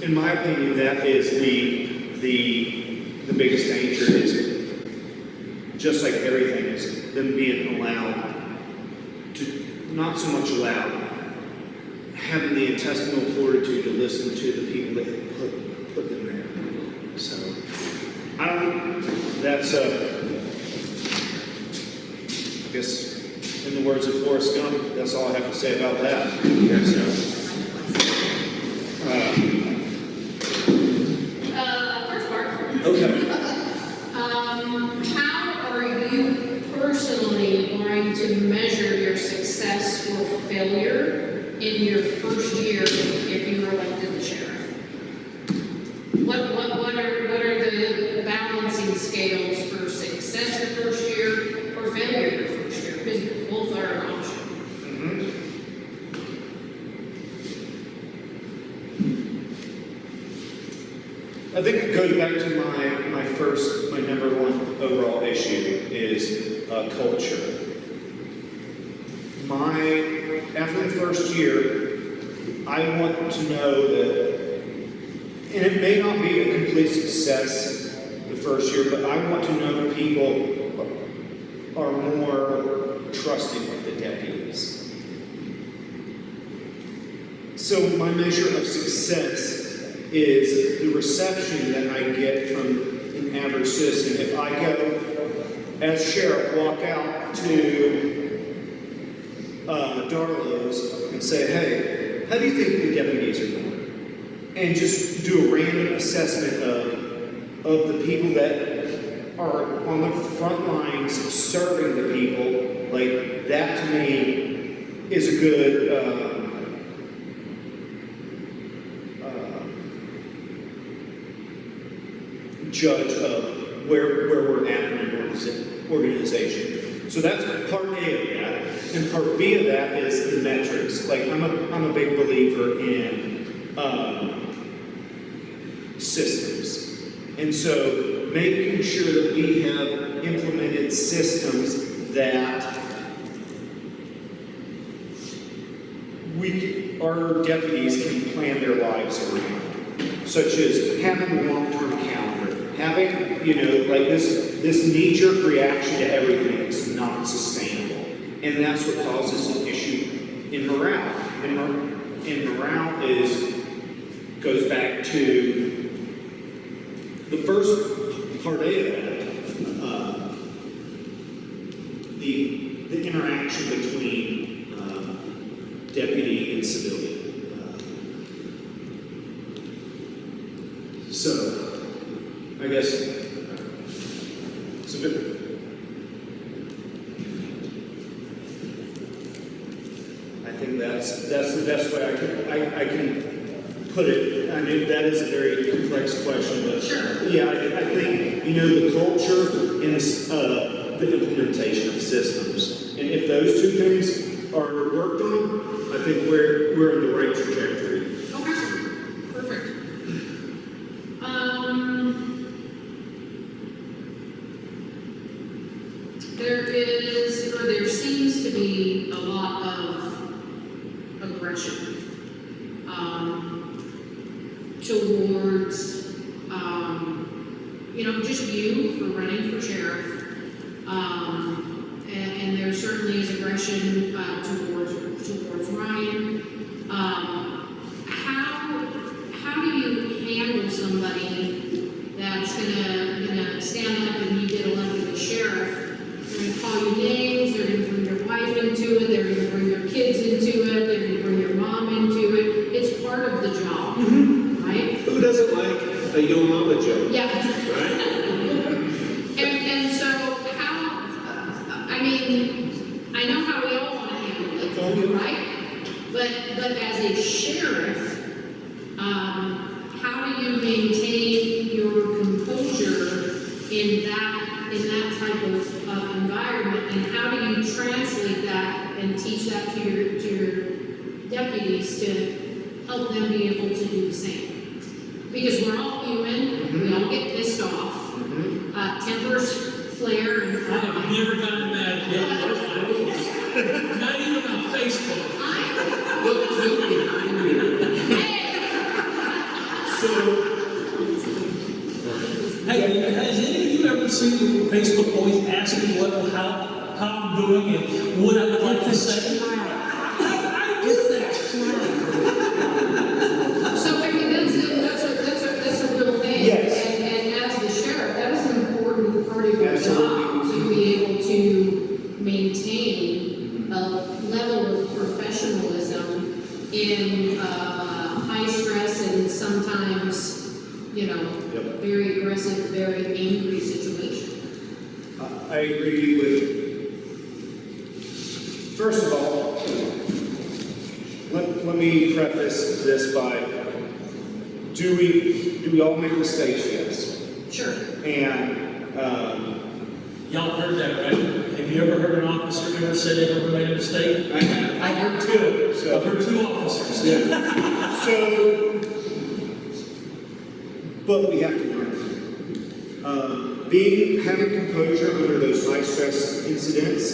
in my opinion, that is the biggest danger, is just like everything, is them being allowed to, not so much allowed, having the intestinal fortitude to listen to the people that put them there. So, that's, I guess, in the words of Forrest Gump, that's all I have to say about that. First part. Okay. How are you personally going to measure your success or failure in your first year if you were elected the sheriff? What are the balancing scales for success your first year or failure your first year? Because both are an option. I think it goes back to my number one overall issue is culture. After the first year, I want to know that, and it may not be a complete success the first year, but I want to know people are more trusting of the deputies. So my measure of success is the reception that I get from an average citizen. If I go, as sheriff, walk out to Darlow's and say, hey, how do you think the deputies are doing? And just do a random assessment of the people that are on the front lines serving the people, like that to me is a good judge of where we're at in an organization. So that's part A of that. And part B of that is the metrics. Like I'm a big believer in systems. And so making sure that we have implemented systems that our deputies can plan their lives around, such as having a long-term calendar, having, like this knee-jerk reaction to everything is not sustainable. And that's what causes an issue in morale. And morale is goes back to the first part A of that, the interaction between deputy and civilian. So, I guess, it's a bit. I think that's the best way I can put it. I mean, that is a very complex question, but yeah, I think, the culture and the implementation of systems. And if those two things are worked on, I think we're in the right trajectory. Okay, perfect. There seems to be a lot of aggression towards, just you for running for sheriff. And there certainly is aggression towards Ryan. How do you handle somebody that's gonna stand up and you get elected as sheriff? They're gonna call you names, they're gonna bring your wife into it, they're gonna bring your kids into it, they're gonna bring your mom into it. It's part of the job, right? Who doesn't like a yo mama joke? Yeah. Right? And so I know how we all want to handle it, right? But as a sheriff, how do you maintain your composure in that type of environment, and how do you translate that and teach that to your deputies to help them be able to do the same? Because we're all human, we all get pissed off, tempers flare and I have never gotten mad yet. Not even on Facebook. Hey, has any of you ever seen Facebook always asking how I'm doing and what I would like to say? I do that. So I mean, that's a real thing. Yes. And as the sheriff, that is an important part of your Absolutely. job, to be able to maintain a level of professionalism in high stress and sometimes, very aggressive, very angry situation. I agree with. First of all, let me preface this by: do we all make mistakes? Yes. Sure. And Y'all heard that, right? Have you ever heard an officer ever say they ever made a mistake? I have. I've heard two. I've heard two officers. So, but we have to learn. Having composure under those high stress incidents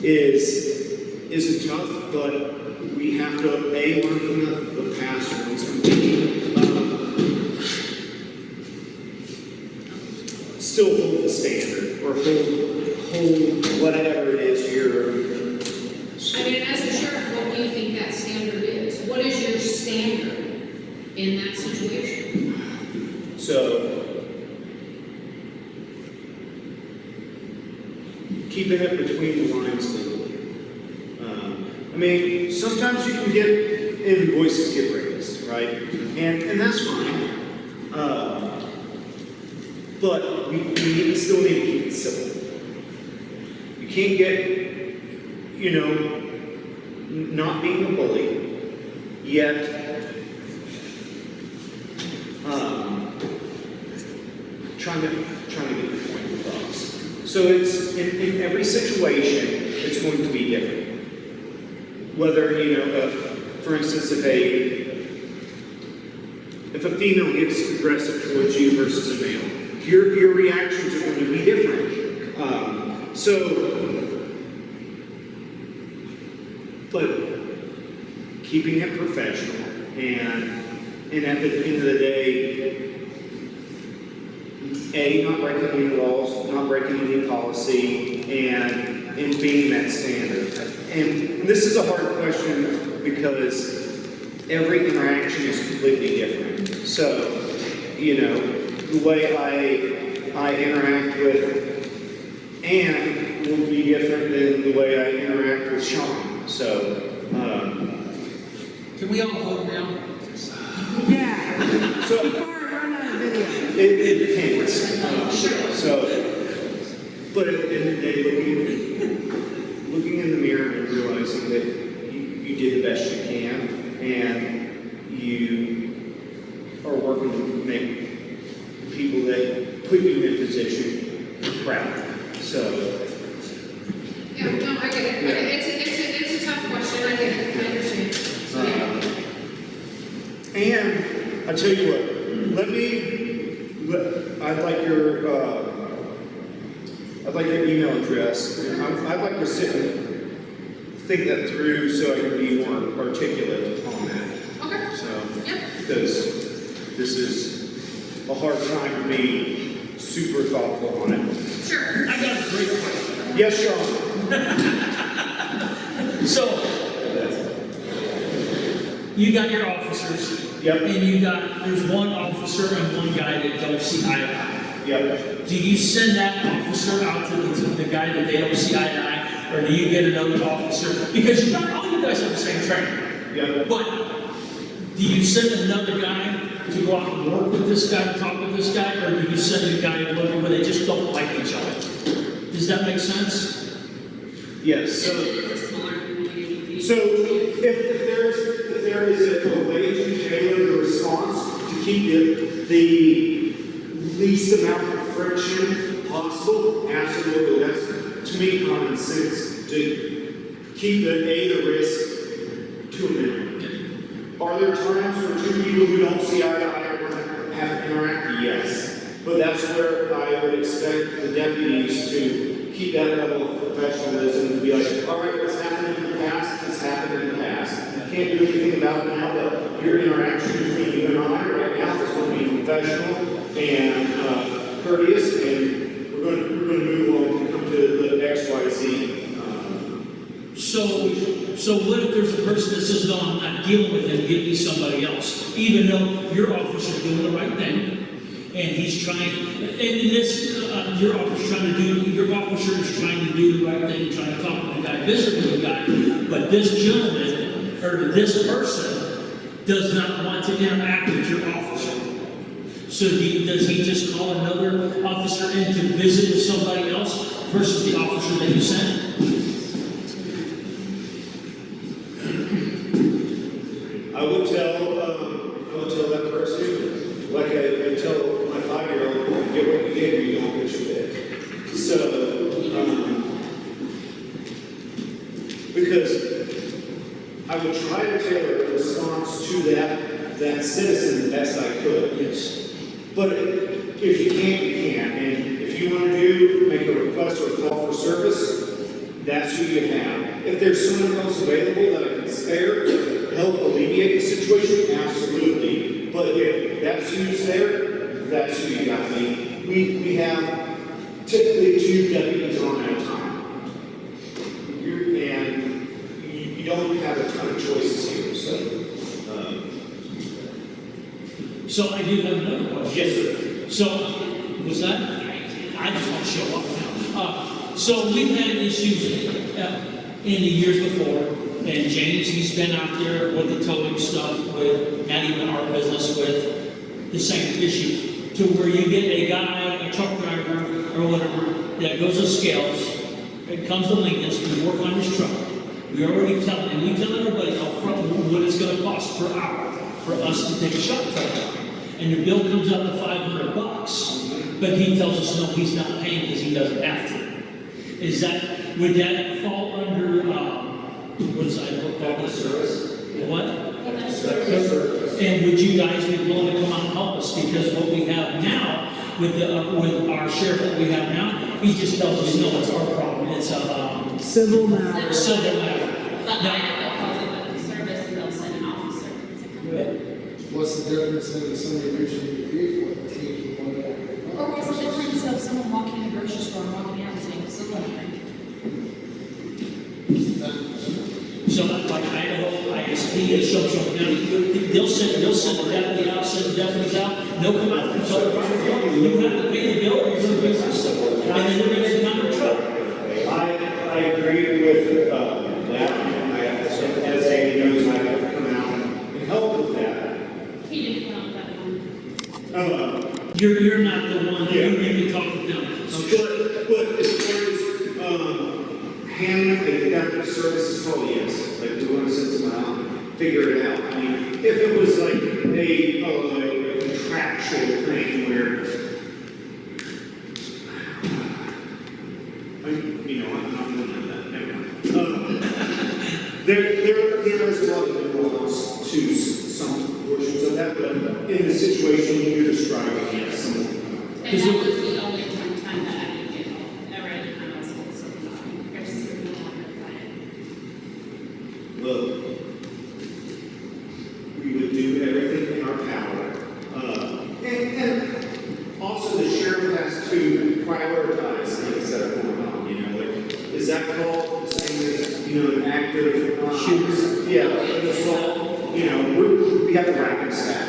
is tough, but we have to learn from the past ones and still hold the standard or hold whatever it is you're. As the sheriff, what do you think that standard is? What is your standard in that situation? So, keeping it between the lines legally. Sometimes you can get, and voices get raised, right? And that's fine. But we still need to keep it civil. You can't get, not being a bully, yet trying to get the point across. So it's in every situation, it's going to be different. Whether for instance, if a female gets aggressive towards you versus a male, your reactions are going to be different. But keeping it professional and at the end of the day, not breaking any laws, not breaking any policy, and being that standard. And this is a hard question because every interaction is completely different. So, you know, the way I interact with Ann will be different than the way I interact with Sean. So, Can we all hold down? Yeah. so Before I run out of video. it depends. So, but at the end of the day, looking in the mirror and realizing that you did the best you can, and you are working to make people that put you in a position proud. So, Yeah, no, I get it. It's a tough question. I get it. I understand. So, yeah. and I tell you what, I'd like your email address. I'd like to sit and think that through so I can be more articulate on that. Okay. So, Yep. because this is a hard time to be super thoughtful on it. Sure. I got a great question. Yes, Sean. So, you got your officers. Yep. And there's one officer and one guy that don't see eye to eye. Yep. Do you send that officer out to the guy that they don't see eye to eye? Or do you get another officer? Because all you guys have the same training. Yep. But do you send another guy to go out and work with this guy, talk with this guy? Or do you send a guy where they just don't like each other? Does that make sense? Yes. So, It's a smaller community. So if there is a way to tailor the response to keep the least amount of friction possible, absolutely. That's, to me, common sense to keep the risk to a minimum. Are there times where two people who don't see eye to eye are going to have to interact? Yes. But that's where I would expect the deputies to keep that level of professionalism and be like, all right, what's happened in the past has happened in the past. You can't do anything about it now, but your interaction between you and I right now is going to be professional and courteous, and we're going to move on to come to the XYZ. So what if there's a person that says, no, I'm not dealing with him, give me somebody else? Even though your officer's doing the right thing, and he's trying, your officer is trying to do the right thing, trying to talk to the guy, visit with the guy, but this gentleman, or this person, does not want to interact with your officer. So does he just call another officer in to visit with somebody else versus the officer that you sent? I would tell that person, like I tell my 5-year-old, get what you get or you don't get your fit. So, because I would try to tailor a response to that citizen the best I could. Yes. But if you can't, you can't. And if you want to make a request or a call for service, that's who you have. If there's someone else available that I can spare to help alleviate the situation, absolutely. But if that's who's there, that's who you got. We have typically 2 deputies on at a time. You don't have a ton of choices here. So I do have another question. Yes, sir. So, was that? I just want to show up now. So we've had issues in the years before, and James, he's been out there with the towing stuff, with not even our business, with the same issue, to where you get a guy, a truck driver, or whatever, that goes to scales, it comes to Lincoln's, we work on his truck. We already tell everybody up front what it's going to cost per hour for us to take a shop truck out. And the bill comes up to $500, but he tells us no, he's not paying because he doesn't have to. Would that fall under, what is that? Public service. What? And would you guys be willing to come out and help us? Because what we have now, with our sheriff that we have now, he just tells us, no, it's our problem. It's a Civil matter. civil matter. But Now, I calls it public service and they'll send an officer to come. What's the difference in somebody reaching your vehicle and taking one out? Or what's the difference of someone walking in a grocery store and walking out and saying, civil matter? So like Idaho, I he is Shoshone County, they'll send the deputy out, send the deputies out, they'll come out and tell the property, you have to pay the bill, or you're gonna be arrested. And then they're gonna get down the truck. I agree with, that, as Amy knows, I have come out and helped with that. He didn't come up with that one. You're not the one, Yeah. you can talk to them. But as far as, handling a definite services call, yes, like, do you want to send someone out, figure it out? I mean, if it was like a contractual thing where, I'm not doing that, never mind. There is a lot of nuance to some portions of that, but in the situation you're describing, yes. And that was the only one time that I didn't get ever had to kind of so there's no longer plan. Look, we would do everything in our power. And also the sheriff has to prioritize things that are going on, like, is that called the same as, an active shooter? Yeah, an assault, we have to rapid stack.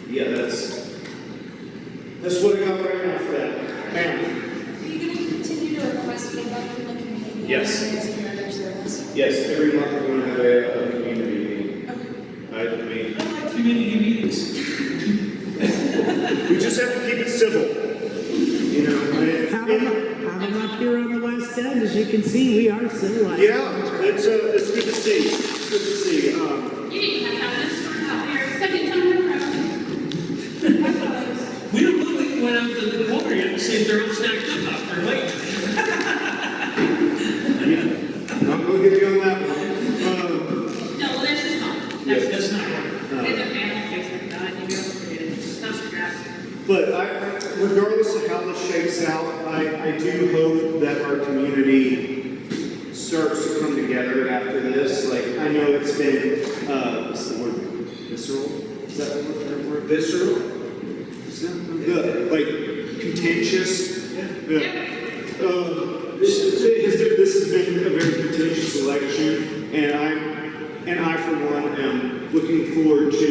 Yeah, that's what I got right now for that. Ma'am? Are you gonna continue to request feedback from the community? Yes. As your other service? Yes, every month we're going to have a community meeting. Okay. I mean, I like community meetings. we just have to keep it civil. Have them up here on the west end, as you can see, we are civilized. Yeah, it's good to see. It's good to see. You didn't have a store out there, second time around. We don't know, we went out to the corner yet and see if they're all stacked up out there waiting. I'm going to get you on that one. No, well, that's just not. That's not right. It's a family fix like that, you go forget it. That's the grass. But regardless of how this shakes out, I do hope that our community starts to come together after this. Like, I know it's been, what's the word? Visceral? Is that the word? Visceral? Good. Like, contentious? Yeah. This has been a very contentious election, and I for one am looking forward to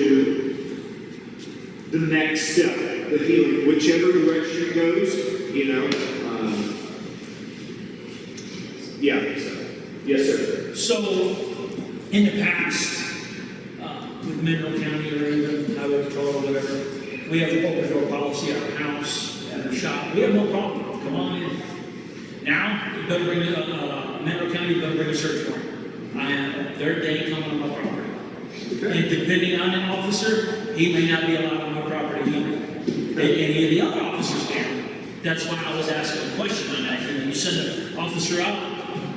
the next step, the healing, whichever direction it goes, yeah. Yes, sir. So, in the past, with Mineral County or even Highway Patrol or whatever, we have an open door policy at our house, at our shop. We have no problem. Come on in. Now, you better bring Mineral County, you better bring a search warrant. Third day coming on my property. And depending on an officer, he may not be allowed on my property either. Any of the other officers can. That's why I was asking a question on that. And you send an officer out,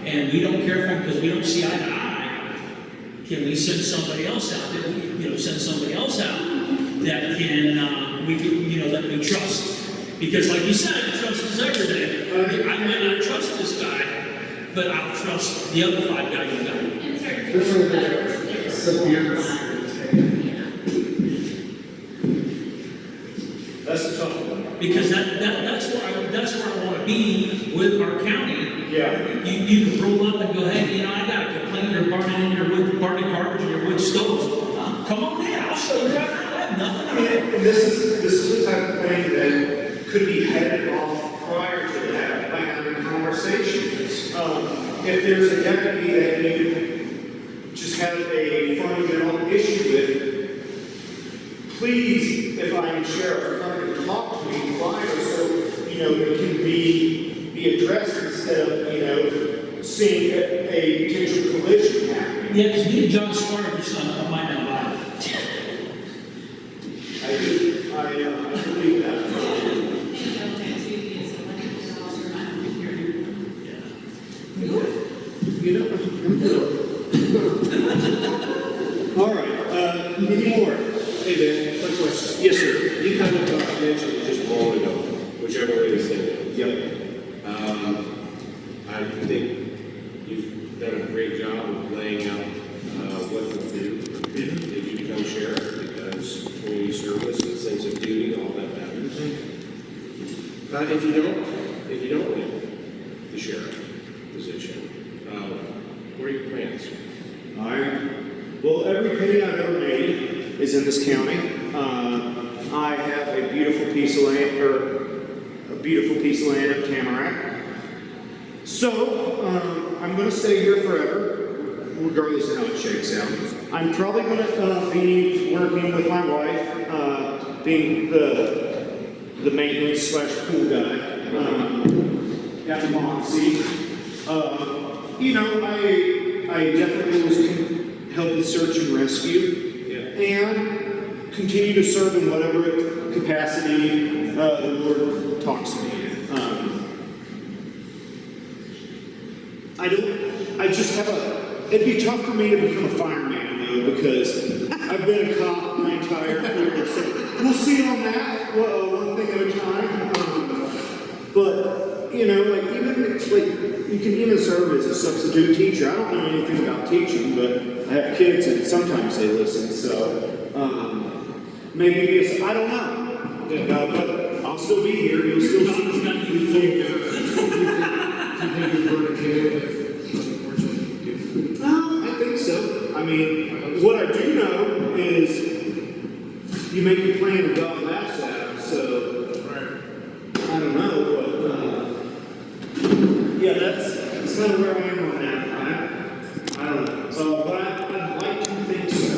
and we don't care for him because we don't see eye to eye. Can we send somebody else out that send somebody else out that can that we trust? Because like you said, trust is everything. I might not trust this guy, but I'll trust the other 5 guys you got. In certain There's cases, really there's severe. That's the tough one. Because that's where I want to be with our county. Yeah. You can roll up and go, hey, I got a complaint, you're burning in your wood, burning garbage in your wood stoves. Come on in, I'll show you right now. I have nothing on it. And this is the type of thing that could be headed off prior to that by having a conversation. If there's a deputy that you just have a fundamental issue with, please, if I am sheriff, come and talk to me prior so it can be addressed instead of seeing a potential collision happening. Yeah, because me and John Squire just might not lie. I believe that. All right, any more? Hey, Ben, quick question. Yes, sir. You kind of mentioned just rolling it over, whichever way you say it. Yep. I think you've done a great job of laying out what to do if you become sheriff, because community service and sense of duty, all that matters. If you don't win the sheriff position, what are your plans? Alright. Well, every penny I've ever made is in this county. I have a beautiful piece of land, in Tamarack. So, I'm going to stay here forever, regardless of how it shakes out. I'm probably going to be working with my wife, being the maintenance / pool guy at the Moxie. You know, I definitely was help with search and rescue, and continue to serve in whatever capacity the Lord talks to me. It'd be tough for me to become a fireman though, because I've been a cop my entire career, so we'll see on that, one thing at a time. But, you know, like you can even serve as a substitute teacher. I don't know anything about teaching, but I have kids and sometimes they listen, so, maybe I don't know. But I'll still be here, you'll still see me. Do you think you'd burn a kid if unfortunately? I think so. I mean, what I do know is you make your plan and God laughs at them, so I don't know, but yeah, that's kind of where I am on that. I don't know. But I'd like to think so.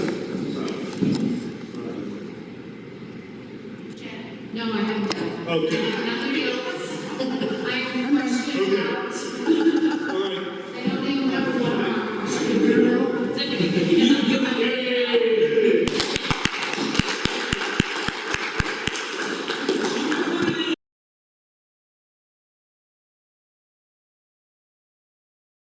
No, I haven't done. Okay. Nothing else. I have a question about